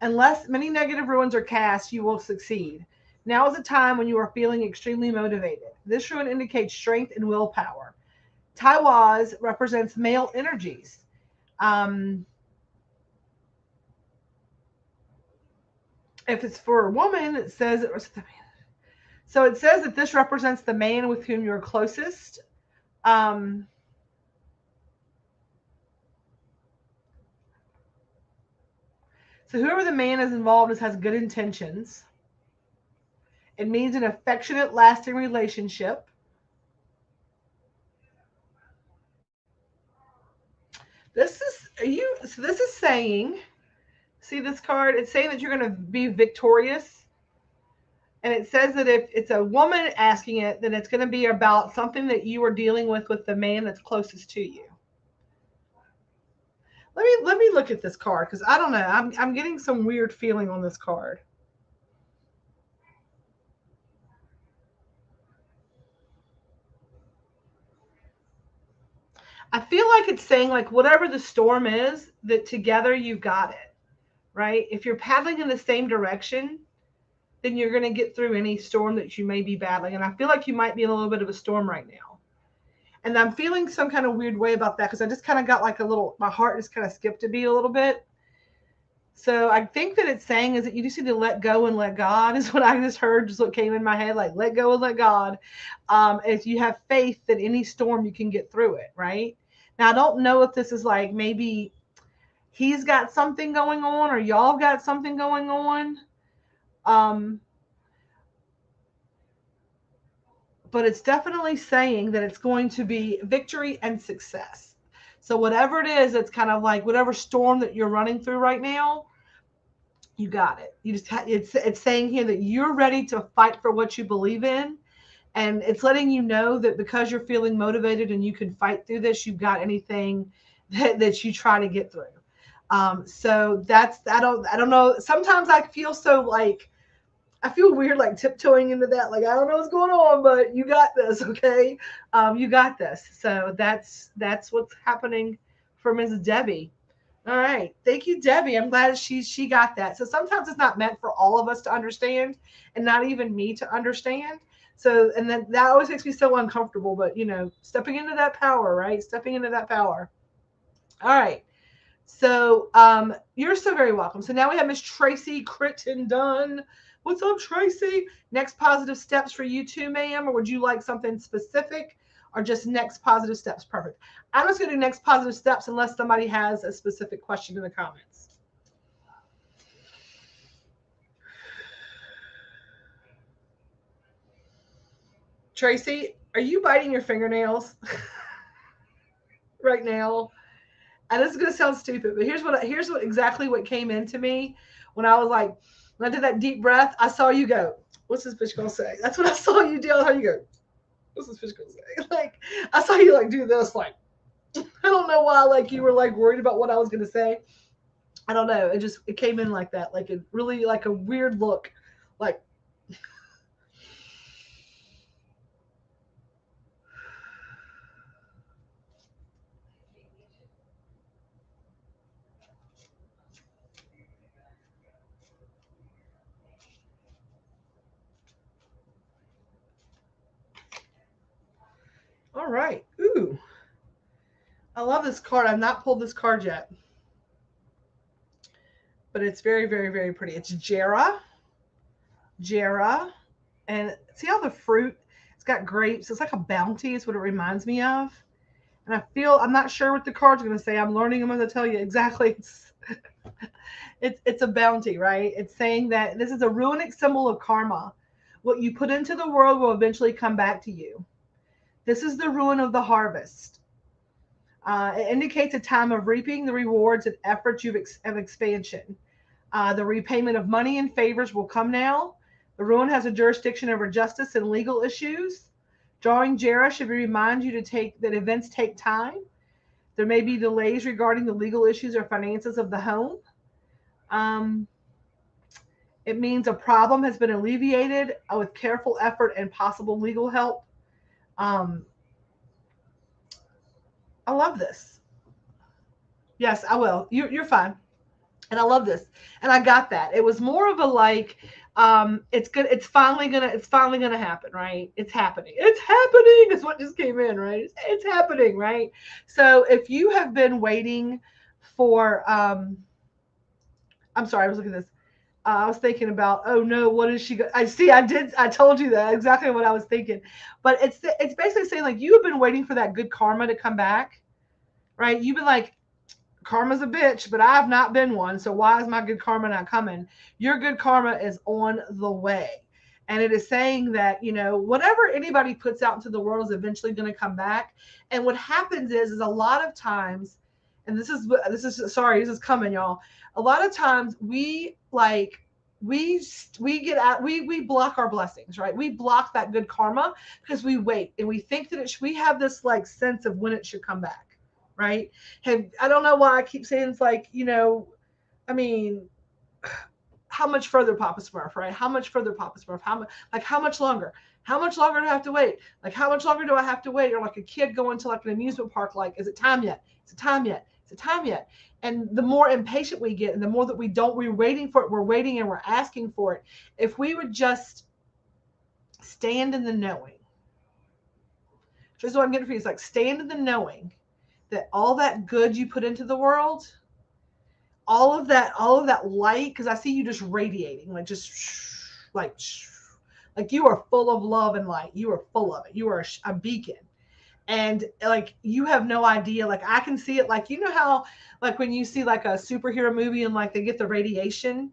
Unless many negative ruins are cast, you will succeed. Now is a time when you are feeling extremely motivated. This ruin indicates strength and willpower. Taiwaz represents male energies. Um, if it's for a woman, it says so. It says that this represents the man with whom you're closest. Um, so whoever the man is involved is has good intentions. It means an affectionate, lasting relationship. This is you. So this is saying. See this card? It's saying that you're going to be victorious. And it says that if it's a woman asking it, then it's going to be about something that you are dealing with the man that's closest to you. Let me look at this card because I don't know. I'm getting some weird feeling on this card. I feel like it's saying like whatever the storm is, that together you got it, right? If you're paddling in the same direction, then you're going to get through any storm that you may be battling. And I feel like you might be in a little bit of a storm right now. And I'm feeling some kind of weird way about that because I just kind of got like a little, my heart just kind of skipped a beat a little bit. So I think that it's saying is that you just need to let go and let God is what I just heard, just what came in my head, like let go and let God. If you have faith that any storm you can get through it, right? Now I don't know if this is like maybe he's got something going on or y'all got something going on. Um, but it's definitely saying that it's going to be victory and success. So whatever it is, it's kind of like whatever storm that you're running through right now, you got it. You just it's saying here that you're ready to fight for what you believe in, and it's letting you know that because you're feeling motivated and you can fight through this, you've got anything that you try to get through. So that's I don't know. Sometimes I feel so like I feel weird like tiptoeing into that. Like I don't know what's going on, but you got this, okay? You got this. So that's what's happening for Ms. Debbie. All right. Thank you, Debbie. I'm glad she got that. So sometimes it's not meant for all of us to understand and not even me to understand. So and then that always makes me so uncomfortable. But stepping into that power, right? Stepping into that power. All right. So you're so very welcome. So now we have Miss Tracy Crittenden. What's up, Tracy? Next positive steps for you too, ma'am, or would you like something specific or just next positive steps? Perfect. I'm just going to do next positive steps unless somebody has a specific question in the comments. Tracy, are you biting your fingernails right now? And this is going to sound stupid, but here's what exactly what came into me when I was like, when I did that deep breath, I saw you go, what's this bitch going to say? That's what I saw you do. I saw you go, what's this bitch going to say? Like, I saw you like do this, like, I don't know why, like you were like worried about what I was going to say. I don't know. It came in like that, like a really like a weird look, like. All right. Ooh. I love this card. I've not pulled this card yet. But it's very, very, very pretty. It's Jera. Jera. And see how the fruit, it's got grapes. It's like a bounty is what it reminds me of. And I feel, I'm not sure what the card's going to say. I'm learning. I'm going to tell you exactly. It's a bounty, right? It's saying that this is a runic symbol of karma. What you put into the world will eventually come back to you. This is the ruin of the harvest. It indicates a time of reaping the rewards and efforts of expansion. The repayment of money and favors will come now. The ruin has a jurisdiction over justice and legal issues. Drawing Jera should remind you that events take time. There may be delays regarding the legal issues or finances of the home. It means a problem has been alleviated with careful effort and possible legal help. I love this. Yes, I will. You're fine. And I love this. And I got that. It was more of a like, it's good. It's finally gonna happen, right? It's happening. It's happening is what just came in, right? It's happening, right? So if you have been waiting for, I'm sorry, I was looking at this. I was thinking about, oh no, what is she? I told you that exactly what I was thinking. But it's basically saying like you have been waiting for that good karma to come back, right? You've been like, karma's a bitch, but I have not been one. So why is my good karma not coming? Your good karma is on the way. And it is saying that, whatever anybody puts out into the world is eventually going to come back. And what happens is a lot of times, and this is coming, y'all. A lot of times we block our blessings, right? We block that good karma because we wait and we think that we have this like sense of when it should come back. Right? I don't know why I keep saying it's like, I mean, how much further, Papa Smurf, right? How much further, Papa Smurf? How much longer? How much longer do I have to wait? Like, how much longer do I have to wait? Or like a kid going to like an amusement park, like, is it time yet? Is it time yet? Is it time yet? And the more impatient we get and the more that we're waiting for it, we're waiting and we're asking for it. If we would just stand in the knowing, just what I'm getting for you is like stand in the knowing that all that good you put into the world, all of that light, because I see you just radiating, like just like you are full of love and light. You are full of it. You are a beacon. And like you have no idea, like I can see it, like how like when you see like a superhero movie and like they get the radiation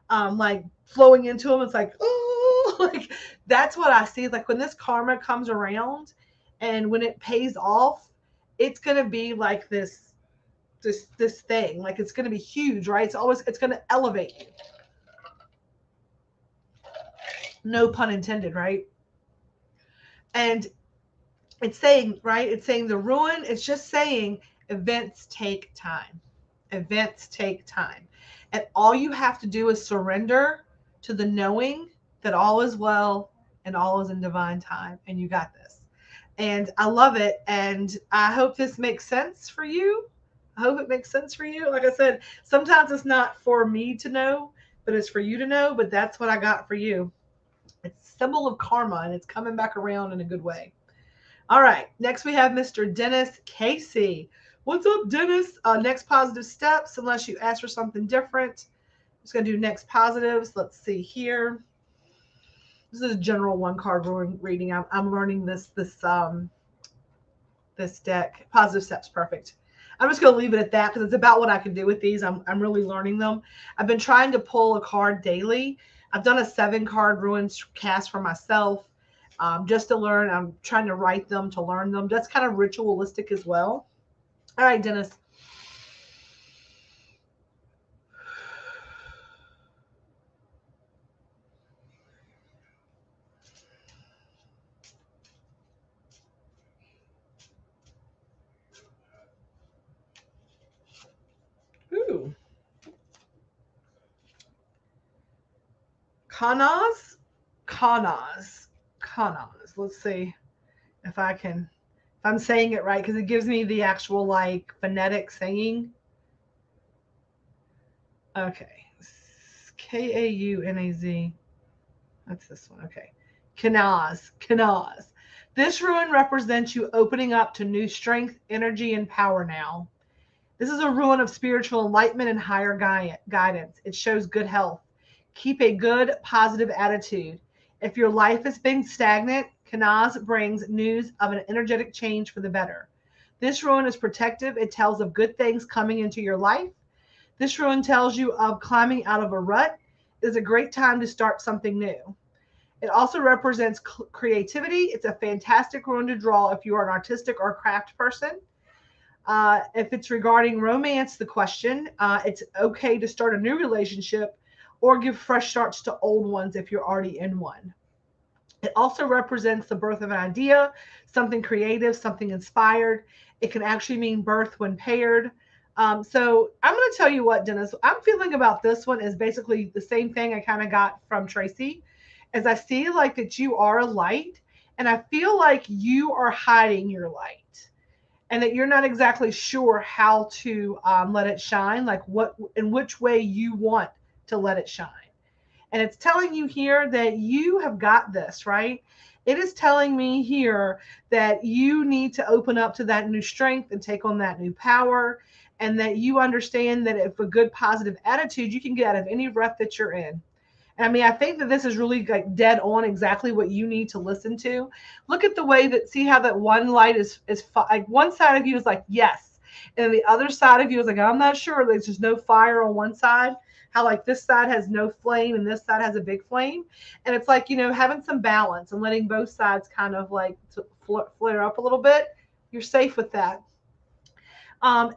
like flowing into them, it's like, oh, like that's what I see. Like when this karma comes around and when it pays off, it's going to be like this thing, like it's going to be huge, right? It's going to elevate you. No pun intended, right? And it's saying, right? It's saying the ruin, it's just saying events take time. Events take time. And all you have to do is surrender to the knowing that all is well and all is in divine time. And you got this. And I love it. And I hope this makes sense for you. I hope it makes sense for you. Like I said, sometimes it's not for me to know, but it's for you to know. But that's what I got for you. It's a symbol of karma, and it's coming back around in a good way. All right. Next, we have Mr. Dennis Casey. What's up, Dennis? Next positive steps, unless you ask for something different. I'm just going to do next positives. Let's see here. This is a general one card reading. I'm learning this deck. Positive steps, perfect. I'm just going to leave it at that because it's about what I can do with these. I'm really learning them. I've been trying to pull a card daily. I've done a 7-card ruins cast for myself just to learn. I'm trying to write them to learn them. That's kind of ritualistic as well. All right, Dennis. Ooh. Kanas. Let's see if I'm saying it right because it gives me the actual like phonetic saying. Okay. Kaunaz. That's this one. Okay. Kanaz. This rune represents you opening up to new strength, energy, and power now. This is a rune of spiritual enlightenment and higher guidance. It shows good health. Keep a good, positive attitude. If your life has been stagnant, Kanaz brings news of an energetic change for the better. This rune is protective. It tells of good things coming into your life. This rune tells you of climbing out of a rut. It is a great time to start something new. It also represents creativity. It's a fantastic rune to draw if you are an artistic or craft person. If it's regarding romance, the question, it's okay to start a new relationship or give fresh starts to old ones if you're already in one. It also represents the birth of an idea, something creative, something inspired. It can actually mean birth when paired. So I'm going to tell you what, Dennis, I'm feeling about this one is basically the same thing I kind of got from Tracy, as I see like that you are a light, and I feel like you are hiding your light, and that you're not exactly sure how to let it shine, like what in which way you want to let it shine. And it's telling you here that you have got this, right? It is telling me here that you need to open up to that new strength and take on that new power, and that you understand that if a good positive attitude, you can get out of any rut that you're in. And I mean, I think that this is really like dead on exactly what you need to listen to. Look at the way that, see how that one light is like one side of you is like, yes. And the other side of you is like, I'm not sure. There's just no fire on one side. How like this side has no flame and this side has a big flame. And it's like, having some balance and letting both sides kind of like flare up a little bit. You're safe with that.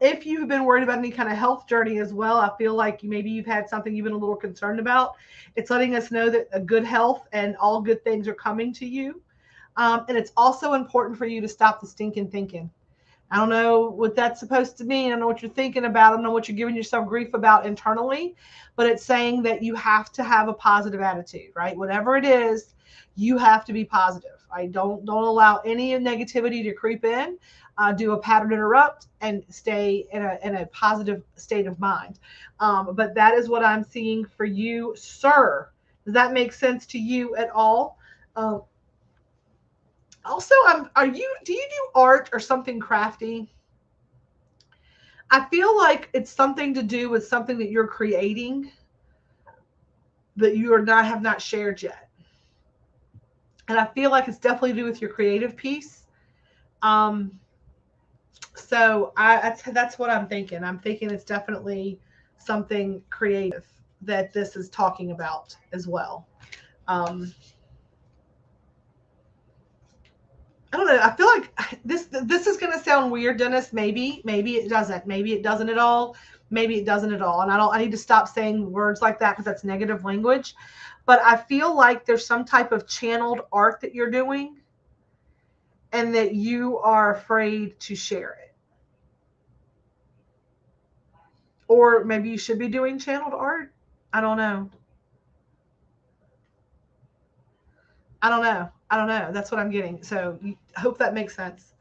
If you've been worried about any kind of health journey as well, I feel like maybe you've had something you've been a little concerned about. It's letting us know that a good health and all good things are coming to you. And it's also important for you to stop the stinking thinking. I don't know what that's supposed to mean. I don't know what you're thinking about. I don't know what you're giving yourself grief about internally, but it's saying that you have to have a positive attitude, right? Whatever it is, you have to be positive. Right? Don't allow any negativity to creep in. Do a pattern interrupt and stay in a positive state of mind. But that is what I'm seeing for you, sir. Does that make sense to you at all? Also, do you do art or something crafty? I feel like it's something to do with something that you're creating that you have not shared yet. And I feel like it's definitely to do with your creative piece. So that's what I'm thinking. I'm thinking it's definitely something creative that this is talking about as well. Um, I don't know. I feel like this is going to sound weird, Dennis. Maybe it doesn't. Maybe it doesn't at all. Maybe it doesn't at all. And I need to stop saying words like that because that's negative language. But I feel like there's some type of channeled art that you're doing, and that you are afraid to share it. Or maybe you should be doing channeled art. I don't know. I don't know. That's what I'm getting. So I hope that makes sense.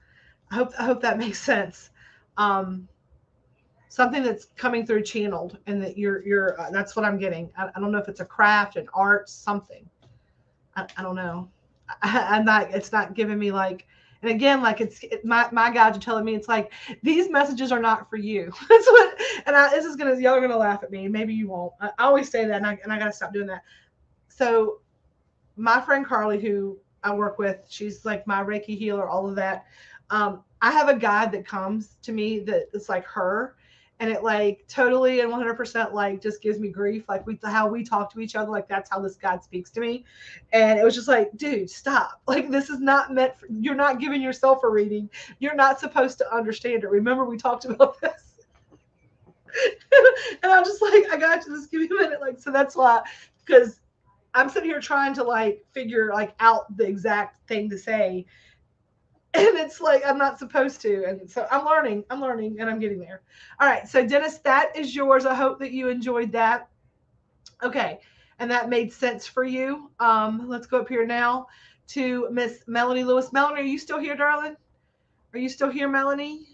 I hope that makes sense. Um, Something that's coming through channeled, and that you're that's what I'm getting. I don't know if it's a craft, an art, something. I don't know. I'm not. It's not giving me like. And again, like my guides are telling me it's like these messages are not for you. That's what. And y'all are gonna laugh at me. Maybe you won't. I always say that, and I gotta stop doing that. So my friend Carly, who I work with, she's like my Reiki healer, all of that. I have a guide that comes to me that it's like her, and it like totally and 100% like just gives me grief. Like how we talk to each other, like that's how this guide speaks to me. And it was just like, dude, stop. Like this is not meant for, you're not giving yourself a reading. You're not supposed to understand it. Remember we talked about this. And I'm just like, I got you, just give me a minute. Like, so that's why, because I'm sitting here trying to like figure like out the exact thing to say. And it's like I'm not supposed to. And so I'm learning, and I'm getting there. All right. So Dennis, that is yours. I hope that you enjoyed that. Okay. And that made sense for you. Let's go up here now to Miss Melanie Lewis. Melanie, are you still here, darling? Are you still here, Melanie?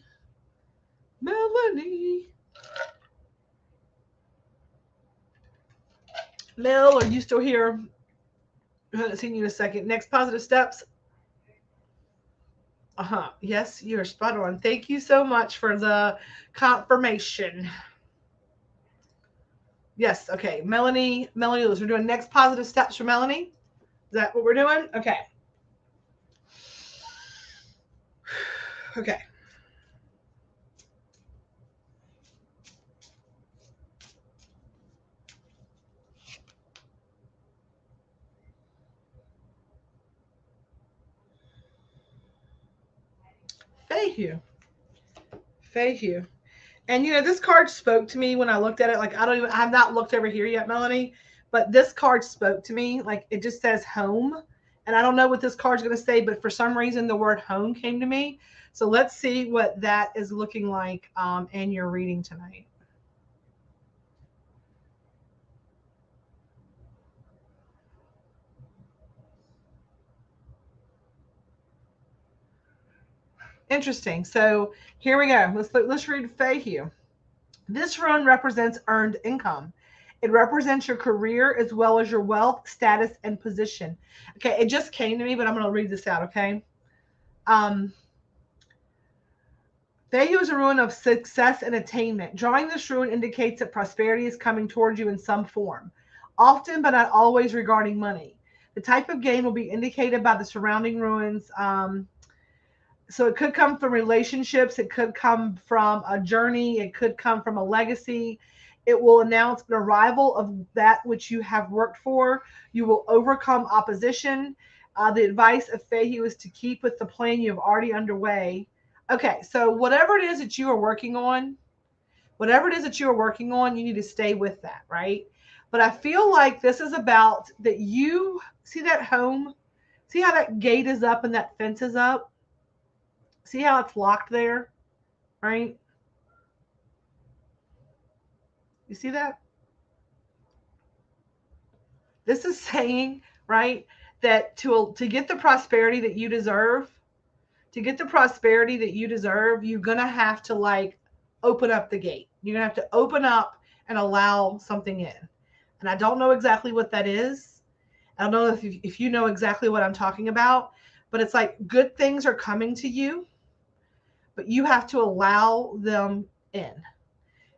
Melanie. Mel, are you still here? I haven't seen you in a second. Next positive steps. Yes, you're spot on. Thank you so much for the confirmation. Yes. Okay. Melanie Lewis. We're doing next positive steps for Melanie. Is that what we're doing? Okay. Okay. Thank you. Thank you. And this card spoke to me when I looked at it. Like I have not looked over here yet, Melanie, but this card spoke to me. Like it just says home. And I don't know what this card's gonna say, but for some reason the word home came to me. So let's see what that is looking like in your reading tonight. Interesting. So here we go. Let's read Fayhue. This rune represents earned income. It represents your career as well as your wealth, status, and position. Okay, it just came to me, but I'm going to read this out, okay? Um, Fayhue is a rune of success and attainment. Drawing this rune indicates that prosperity is coming towards you in some form, often but not always regarding money. The type of gain will be indicated by the surrounding runes. So it could come from relationships, it could come from a journey, it could come from a legacy. It will announce an arrival of that which you have worked for. You will overcome opposition. The advice of Fayhue is to keep with the plan you have already underway. Okay, so whatever it is that you are working on, you need to stay with that, right? But I feel like this is about that you see that home, see how that gate is up and that fence is up? See how it's locked there, right? You see that? This is saying, right, that to get the prosperity that you deserve, you're gonna have to like open up the gate. You're gonna have to open up and allow something in. And I don't know exactly what that is. I don't know if you know exactly what I'm talking about, but it's like good things are coming to you, but you have to allow them in.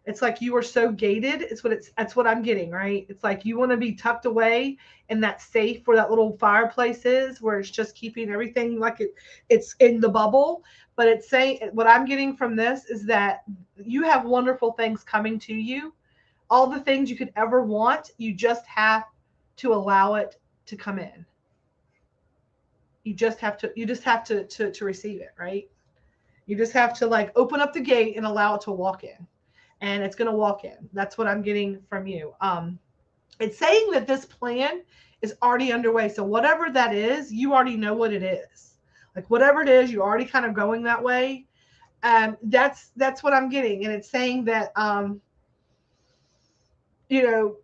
It's like you are so gated. That's what I'm getting, right? It's like you want to be tucked away in that safe where that little fireplace is, where it's just keeping everything like it's in the bubble. But it's saying what I'm getting from this is that you have wonderful things coming to you. All the things you could ever want, you just have to allow it to come in. You just have to receive it, right? You just have to like open up the gate and allow it to walk in, and it's going to walk in. That's what I'm getting from you. It's saying that this plan is already underway. So whatever that is, you already know what it is. Like whatever it is, you're already kind of going that way. That's what I'm getting, and it's saying that you know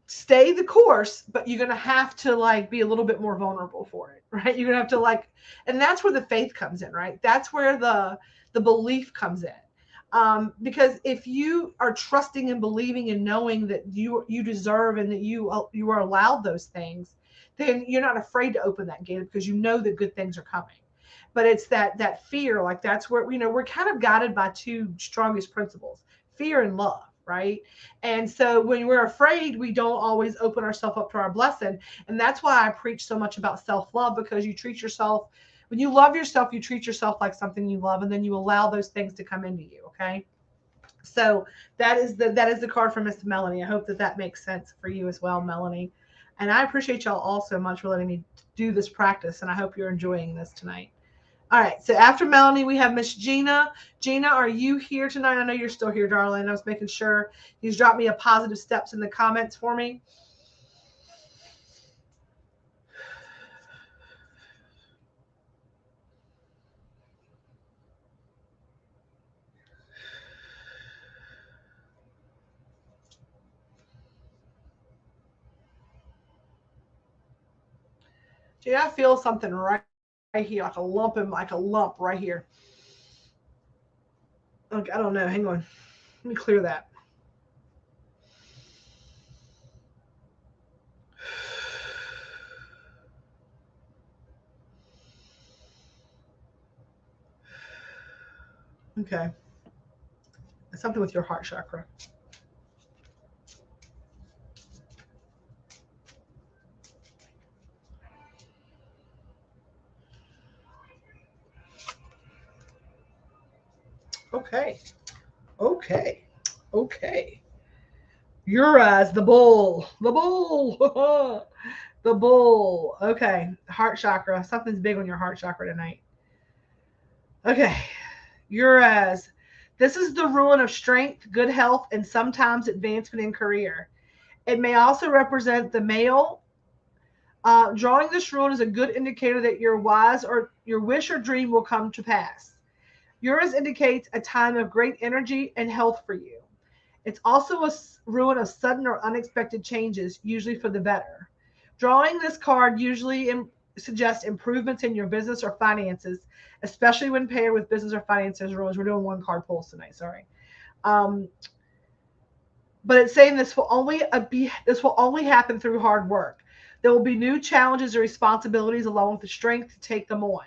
stay the course, but you're gonna have to like be a little bit more vulnerable for it, right? You're gonna have to like, and that's where the faith comes in, right? That's where the belief comes in. Because if you are trusting and believing and knowing that you deserve and that you are allowed those things, then you're not afraid to open that gate because you know that good things are coming. But it's that fear, like that's where we're kind of guided by two strongest principles: fear and love, right? And so when we're afraid, we don't always open ourselves up to our blessing. And that's why I preach so much about self-love, because you treat yourself, when you love yourself, you treat yourself like something you love, and then you allow those things to come into you. Okay. So that is the card from Miss Melanie. I hope that makes sense for you as well, Melanie. And I appreciate y'all all so much for letting me do this practice. And I hope you're enjoying this tonight. All right. So after Melanie, we have Miss Gina. Gina, are you here tonight? I know you're still here, darling. I was making sure he's dropped me a positive steps in the comments for me. Gina, I feel something right here, like a lump right here. Okay, I don't know. Hang on. Let me clear that. Okay. Something with your heart chakra. Okay. Okay. Okay. Uri's the bull. The bull. The bull. Okay. Heart chakra. Something's big on your heart chakra tonight. Okay. Uri's. This is the ruin of strength, good health, and sometimes advancement in career. It may also represent the male. Drawing this ruin is a good indicator that your wise or your wish or dream will come to pass. Uranus indicates a time of great energy and health for you. It's also a ruin of sudden or unexpected changes, usually for the better. Drawing this card usually suggests improvements in your business or finances, especially when paired with business or finances rules. We're doing one card pulls tonight. Sorry. Um, but it's saying this will only happen through hard work. There will be new challenges and responsibilities along with the strength to take them on.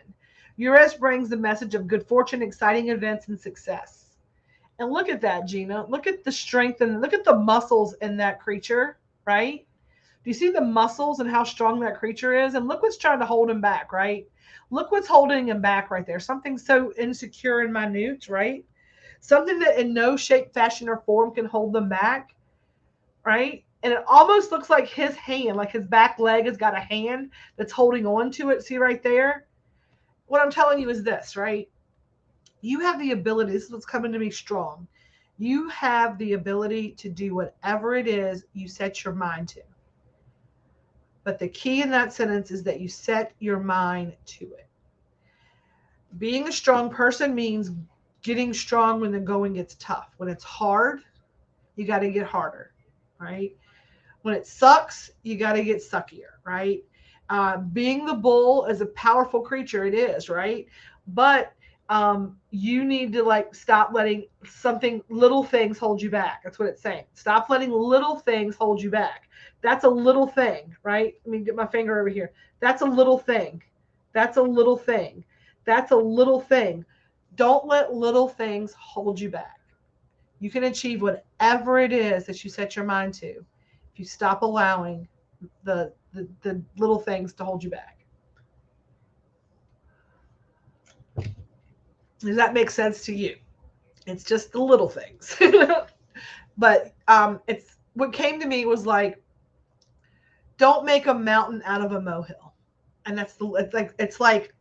Uranus brings the message of good fortune, exciting events, and success. And look at that, Gina. Look at the strength and look at the muscles in that creature, right? Do you see the muscles and how strong that creature is? And look what's trying to hold him back, right? Look what's holding him back right there. Something so insecure and minute, right? Something that in no shape, fashion, or form can hold them back, right? And it almost looks like his hand, like his back leg has got a hand that's holding on to it. See right there? What I'm telling you is this, right? You have the ability, this is what's coming to me strong. You have the ability to do whatever it is you set your mind to. But the key in that sentence is that you set your mind to it. Being a strong person means getting strong when the going gets tough. When it's hard, you got to get harder, right? When it sucks, you got to get suckier, right? Being the bull is a powerful creature. It is, right? But you need to like stop letting little things hold you back. That's what it's saying. Stop letting little things hold you back. That's a little thing, right? Let me get my finger over here. That's a little thing. That's a little thing. That's a little thing. Don't let little things hold you back. You can achieve whatever it is that you set your mind to if you stop allowing the little things to hold you back. Does that make sense to you? It's just the little things. But it's what came to me was like, don't make a mountain out of a molehill. And it's like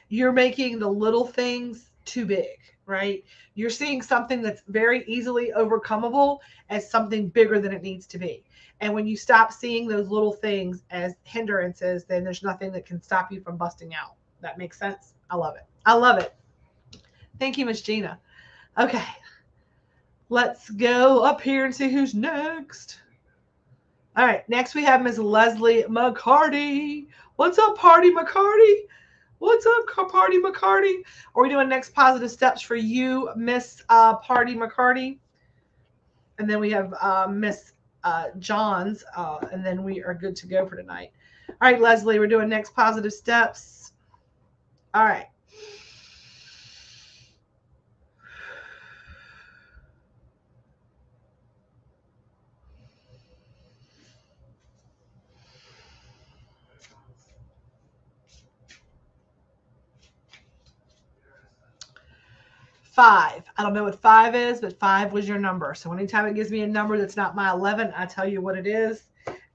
you're making the little things too big, right? You're seeing something that's very easily overcomable as something bigger than it needs to be. And when you stop seeing those little things as hindrances, then there's nothing that can stop you from busting out. That makes sense? I love it. I love it. Thank you, Miss Gina. Okay. Let's go up here and see who's next. All right. Next, we have Miss Leslie McCarty. What's up, Party McCarty? What's up, Party McCarty? Are we doing next positive steps for you, Miss Party McCarty? And then we have Miss Johns, and then we are good to go for tonight. All right, Leslie, we're doing next positive steps. All right. Five. I don't know what five is, but five was your number. So anytime it gives me a number that's not my 11, I tell you what it is.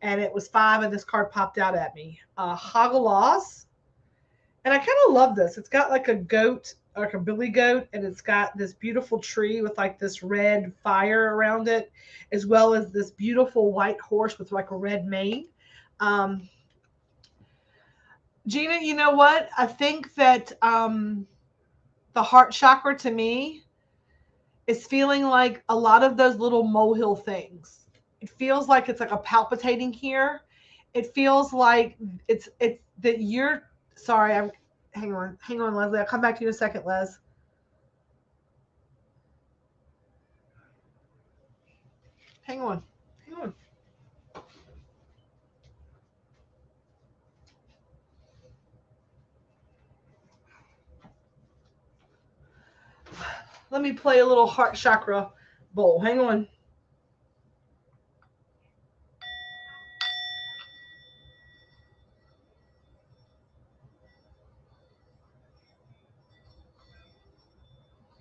And it was five, and this card popped out at me. Hagalas. And I kind of love this. It's got like a goat, like a billy goat, and it's got this beautiful tree with like this red fire around it, as well as this beautiful white horse with like a red mane. Um, Gina, you know what? I think that the heart chakra to me is feeling like a lot of those little molehill things. It feels like it's like a palpitating here. It feels like it's that you're sorry. I'm hang on, Leslie. I'll come back to you in a second, Les. Hang on, hang on. Let me play a little heart chakra bowl. Hang on.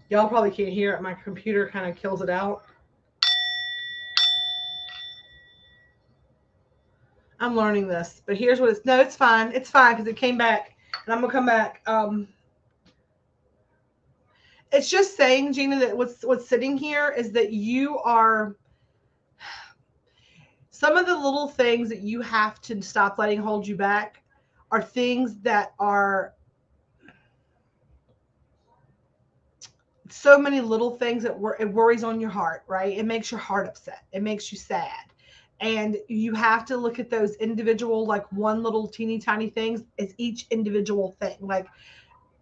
Y'all probably can't hear it. My computer kind of kills it out. I'm learning this, but here's what it's. No, it's fine. It's fine because it came back, and I'm gonna come back. It's just saying, Gina, that what's sitting here is that you are. Some of the little things that you have to stop letting hold you back are things that are so many little things that it worries on your heart, right? It makes your heart upset. It makes you sad. And you have to look at those individual, like one little teeny tiny things as each individual thing. Like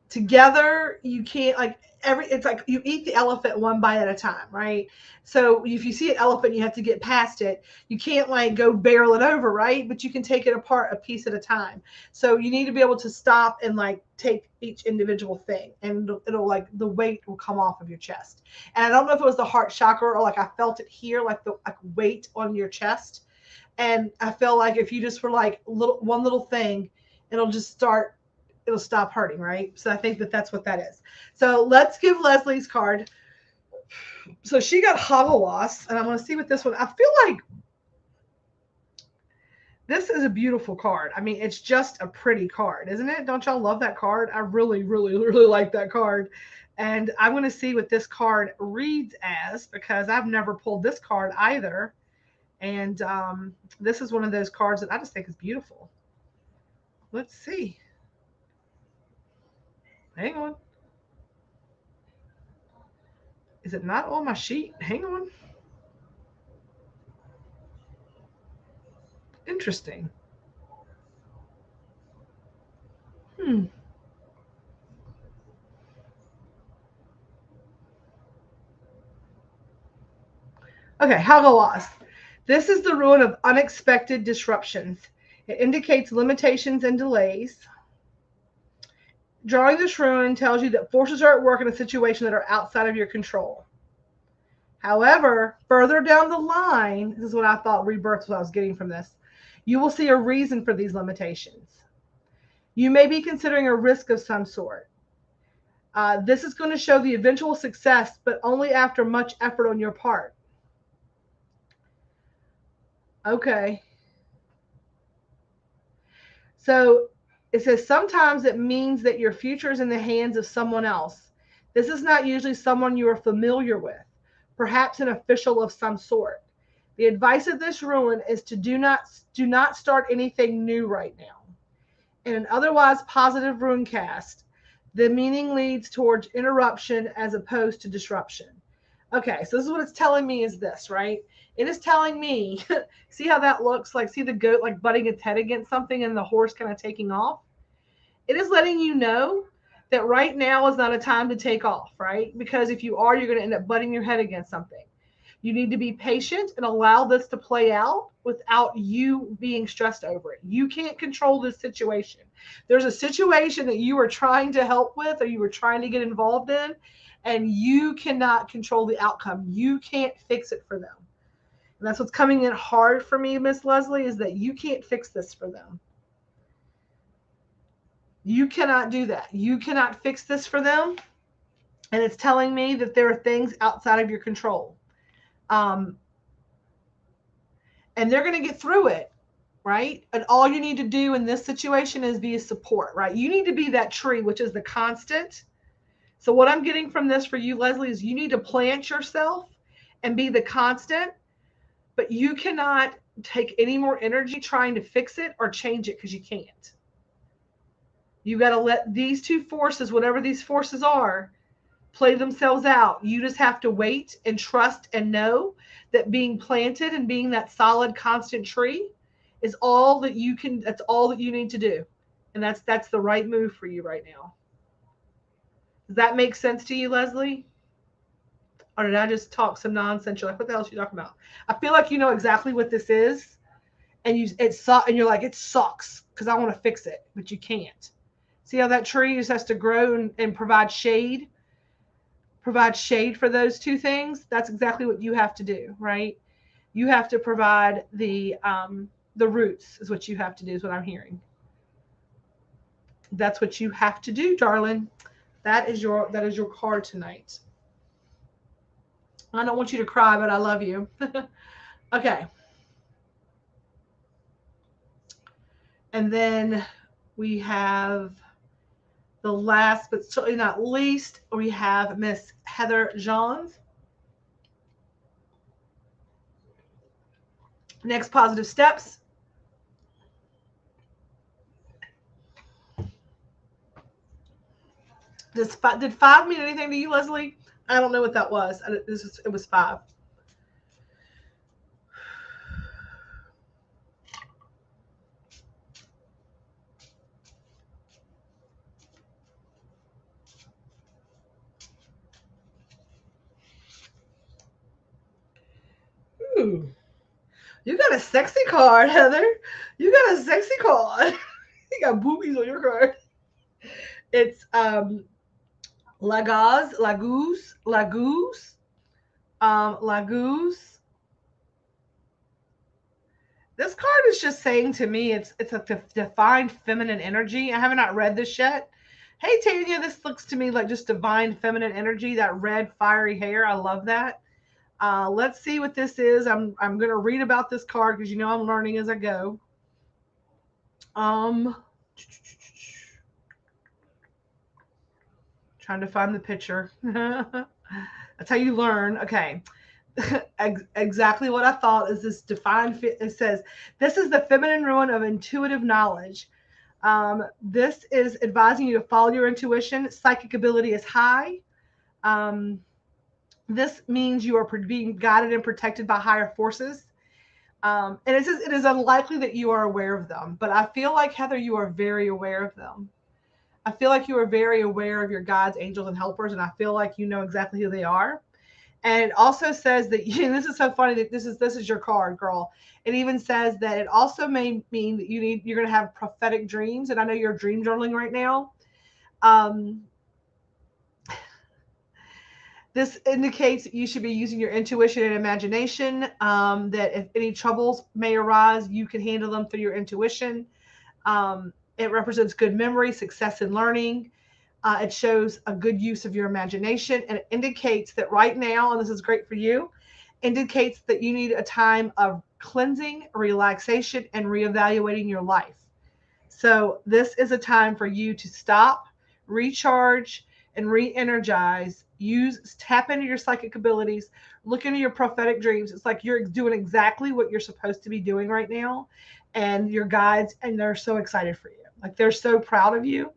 together, you can't like it's like you eat the elephant one bite at a time, right? So if you see an elephant, you have to get past it. You can't like go barrel it over, right? But you can take it apart a piece at a time. So you need to be able to stop and like take each individual thing, and it'll like the weight will come off of your chest. And I don't know if it was the heart chakra or like I felt it here, like the like weight on your chest. And I feel like if you just were like one little thing, it'll just start, it'll stop hurting, right? So I think that that's what that is. So let's give Leslie's card. So she got Hagawas, and I'm going to see what this one. I feel like this is a beautiful card. I mean, it's just a pretty card, isn't it? Don't y'all love that card? I really, really, really like that card. And I'm going to see what this card reads as because I've never pulled this card either. And this is one of those cards that I just think is beautiful. Let's see. Hang on. Is it not on my sheet? Hang on. Interesting. Hmm. Okay, Hagawas. This is the ruin of unexpected disruptions. It indicates limitations and delays. Drawing this rune tells you that forces are at work in a situation that are outside of your control. However, further down the line, this is what I thought rebirth was what I was getting from this, you will see a reason for these limitations. You may be considering a risk of some sort. This is going to show the eventual success, but only after much effort on your part. Okay. So it says sometimes it means that your future is in the hands of someone else. This is not usually someone you are familiar with, perhaps an official of some sort. The advice of this rune is to do not start anything new right now. In an otherwise positive rune cast, the meaning leads towards interruption as opposed to disruption. Okay, so this is what it's telling me is this, right? It is telling me, see how that looks like, see the goat like butting its head against something and the horse kind of taking off? It is letting you know that right now is not a time to take off, right? Because if you are, you're going to end up butting your head against something. You need to be patient and allow this to play out without you being stressed over it. You can't control this situation. There's a situation that you are trying to help with or you were trying to get involved in, and you cannot control the outcome. You can't fix it for them. And that's what's coming in hard for me, Miss Leslie, is that you can't fix this for them. You cannot do that. You cannot fix this for them. And it's telling me that there are things outside of your control. And they're going to get through it, right? And all you need to do in this situation is be a support, right? You need to be that tree, which is the constant. So what I'm getting from this for you, Leslie, is you need to plant yourself and be the constant, but you cannot take any more energy trying to fix it or change it because you can't. You got to let these two forces, whatever these forces are, play themselves out. You just have to wait and trust and know that being planted and being that solid, constant tree is all that you can, that's all that you need to do. And that's the right move for you right now. Does that make sense to you, Leslie? Or did I just talk some nonsense? You're like, what the hell is she talking about? I feel like you know exactly what this is. And and you're like, it sucks because I want to fix it, but you can't. See how that tree just has to grow and provide shade? provide shade for those two things, that's exactly what you have to do, right? You have to provide the roots is what you have to do, is what I'm hearing. That's what you have to do, darling. That is your card tonight. I don't want you to cry, but I love you. Okay. And then we have the last, but certainly not least, we have Miss Heather Johns. Next positive steps. Did 5 mean anything to you, Leslie? I don't know what that was. It was 5. Ooh. You got a sexy card, Heather. You got a sexy card. You got boobies on your card. It's Lagaz, Laguz. This card is just saying to me, it's a defined feminine energy. I have not read this yet. Hey Tanya, this looks to me like just divine feminine energy. That red fiery hair, I love that. Let's see what this is. I'm gonna read about this card because I'm learning as I go. Trying to find the picture. That's how you learn. Okay. Exactly what I thought is this defined. It says, this is the feminine ruin of intuitive knowledge. This is advising you to follow your intuition. Psychic ability is high. This means you are being guided and protected by higher forces. And it says it is unlikely that you are aware of them. But I feel like, Heather, you are very aware of them. I feel like you are very aware of your guides, angels, and helpers. And I feel like you know exactly who they are. And it also says that this is so funny that this is your card, girl. It even says that it also may mean that you're going to have prophetic dreams. And I know you're dream journaling right now. This indicates that you should be using your intuition and imagination, that if any troubles may arise, you can handle them through your intuition. It represents good memory, success in learning. It shows a good use of your imagination, and it indicates that right now, and this is great for you, indicates that you need a time of cleansing, relaxation, and reevaluating your life. So this is a time for you to stop, recharge, and re-energize. Tap into your psychic abilities, look into your prophetic dreams. It's like you're doing exactly what you're supposed to be doing right now, and your guides, and they're so excited for you. Like they're so proud of you.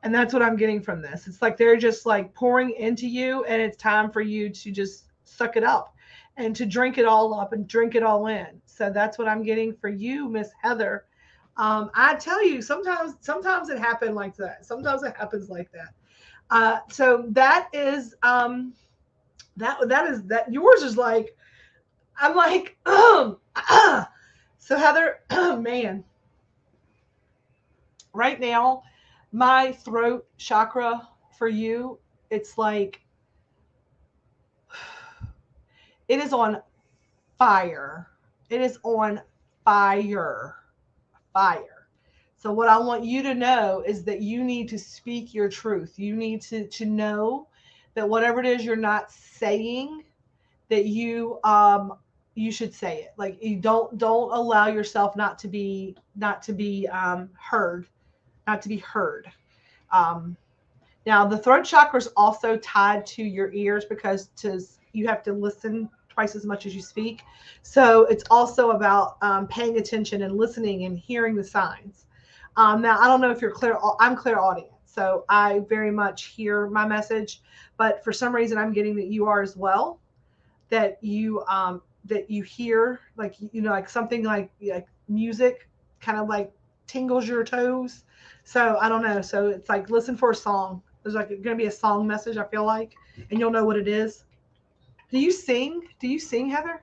And that's what I'm getting from this. It's like they're just like pouring into you, and it's time for you to just suck it up and to drink it all up and drink it all in. So that's what I'm getting for you, Miss Heather. I tell you, sometimes it happens like that. Sometimes it happens like that. So that is that yours is like, I'm like, so Heather, man, right now, my throat chakra for you, it's like, it is on fire. It is on fire. Fire. So what I want you to know is that you need to speak your truth. You need to know that whatever it is you're not saying, that you should say it. Like you don't allow yourself not to be heard, not to be heard. Now the throat chakra is also tied to your ears because you have to listen twice as much as you speak. So it's also about paying attention and listening and hearing the signs. Now I don't know if you're clear. I'm clairaudient, so I very much hear my message. But for some reason, I'm getting that you are as well. That you hear, like like something like music, kind of like tingles your toes. So I don't know. So it's like listen for a song. There's like going to be a song message, I feel like, and you'll know what it is. Do you sing? Do you sing, Heather?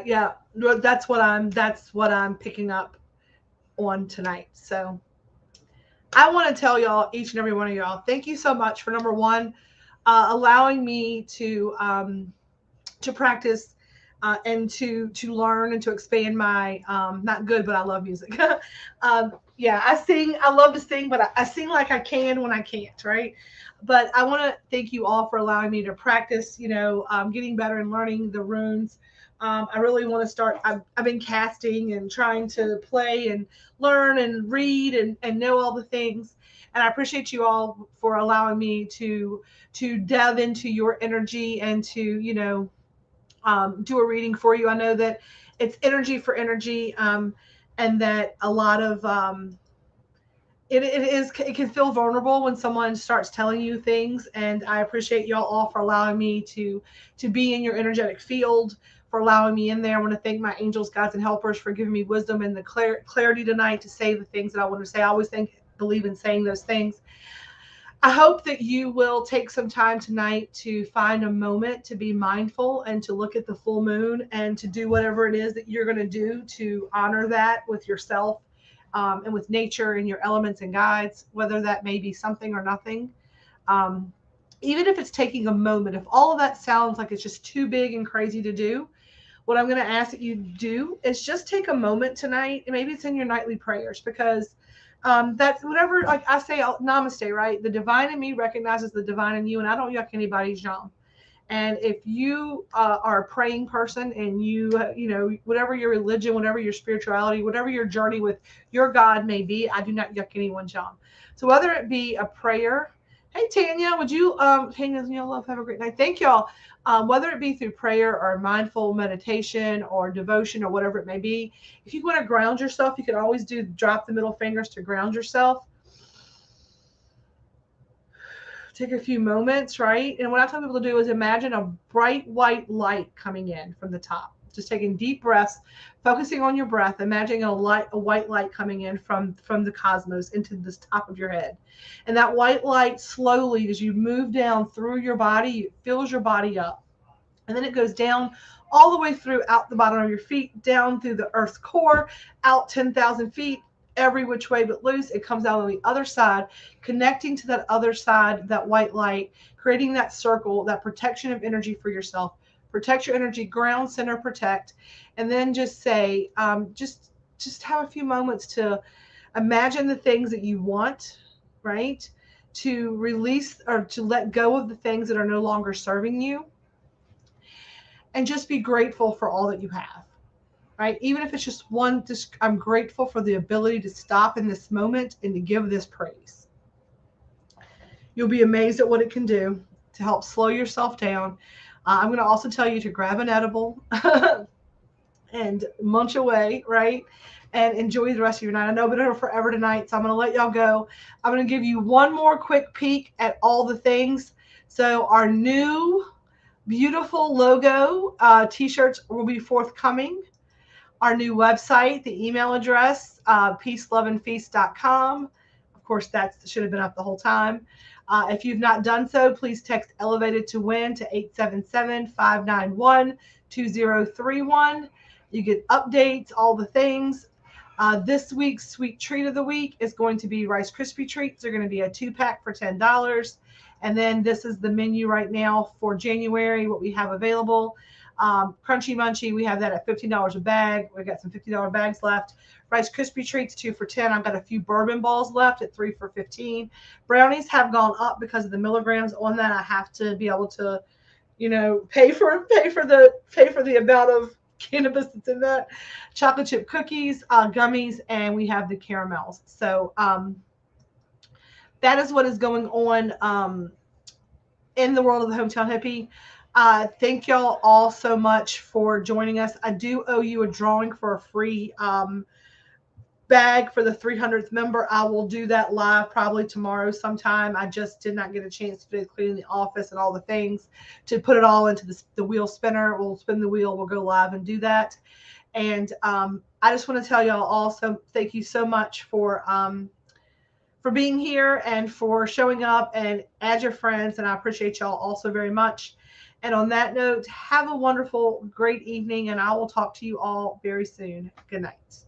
Yeah, that's what I'm picking up on tonight. So I want to tell y'all, each and every one of y'all, thank you so much for number one, allowing me to practice and to learn and to expand my not good, but I love music. Yeah, I sing. I love to sing, but I sing like I can when I can't, right? But I want to thank you all for allowing me to practice. Getting better and learning the runes. I really want to start. I've been casting and trying to play and learn and read and know all the things. And I appreciate you all for allowing me to delve into your energy and to do a reading for you. I know that it's energy for energy, and that a lot of it can feel vulnerable when someone starts telling you things. And I appreciate y'all all for allowing me to be in your energetic field, for allowing me in there. I want to thank my angels, guides, and helpers for giving me wisdom and the clarity tonight to say the things that I want to say. I always believe in saying those things. I hope that you will take some time tonight to find a moment to be mindful and to look at the full moon and to do whatever it is that you're going to do to honor that with yourself, and with nature and your elements and guides, whether that may be something or nothing. Um, Even if it's taking a moment, if all of that sounds like it's just too big and crazy to do, what I'm going to ask that you do is just take a moment tonight. And maybe it's in your nightly prayers, because that's whatever, like I say, namaste, right? The divine in me recognizes the divine in you, and I don't yuck anybody's yum. And if you are a praying person and whatever your religion, whatever your spirituality, whatever your journey with your God may be, I do not yuck anyone's yum. So whether it be a prayer, hey Tanya, would you, Tanya, love, have a great night. Thank y'all. Whether it be through prayer or mindful meditation or devotion or whatever it may be, if you want to ground yourself, you can always drop the middle fingers to ground yourself. Take a few moments, right? And what I tell people to do is imagine a bright white light coming in from the top. Just taking deep breaths, focusing on your breath, imagining a white light coming in from the cosmos into the top of your head. And that white light slowly, as you move down through your body, it fills your body up. And then it goes down all the way through, out the bottom of your feet, down through the earth's core, out 10,000 feet, every which way but loose. It comes out on the other side, connecting to that other side, that white light, creating that circle, that protection of energy for yourself. Protect your energy, ground, center, protect. And then just say, just have a few moments to imagine the things that you want, right? To release or to let go of the things that are no longer serving you, and just be grateful for all that you have, right? Even if it's just one, just I'm grateful for the ability to stop in this moment and to give this praise. You'll be amazed at what it can do to help slow yourself down. I'm going to also tell you to grab an edible and munch away, right? And enjoy the rest of your night. I know I've been here forever tonight, so I'm going to let y'all go. I'm going to give you one more quick peek at all the things. So our new beautiful logo t-shirts will be forthcoming. Our new website, the email address, peaceloveandfeast.com. Of course, that should have been up the whole time. If you've not done so, please text Elevated to Win to 877-591-2031. You get updates, all the things. This week's sweet treat of the week is going to be Rice Krispie treats. They're going to be a 2-pack for $10. And then this is the menu right now for January, what we have available. Crunchy Munchy, we have that at $15 a bag. We've got some $50 bags left. Rice Krispie treats, 2 for $10. I've got a few bourbon balls left at 3 for $15. Brownies have gone up because of the milligrams on that. I have to be able to, pay for the amount of cannabis that's in that. Chocolate chip cookies, gummies, and we have the caramels. So that is what is going on in the world of the Hometown Hippie. Thank y'all all so much for joining us. I do owe you a drawing for a free bag for the 300th member. I will do that live probably tomorrow sometime. I just did not get a chance to clean the office and all the things to put it all into the wheel spinner. We'll spin the wheel. We'll go live and do that. And I just want to tell y'all also thank you so much for being here and for showing up and add your friends. And I appreciate y'all also very much. And on that note, have a wonderful, great evening. And I will talk to you all very soon. Good night.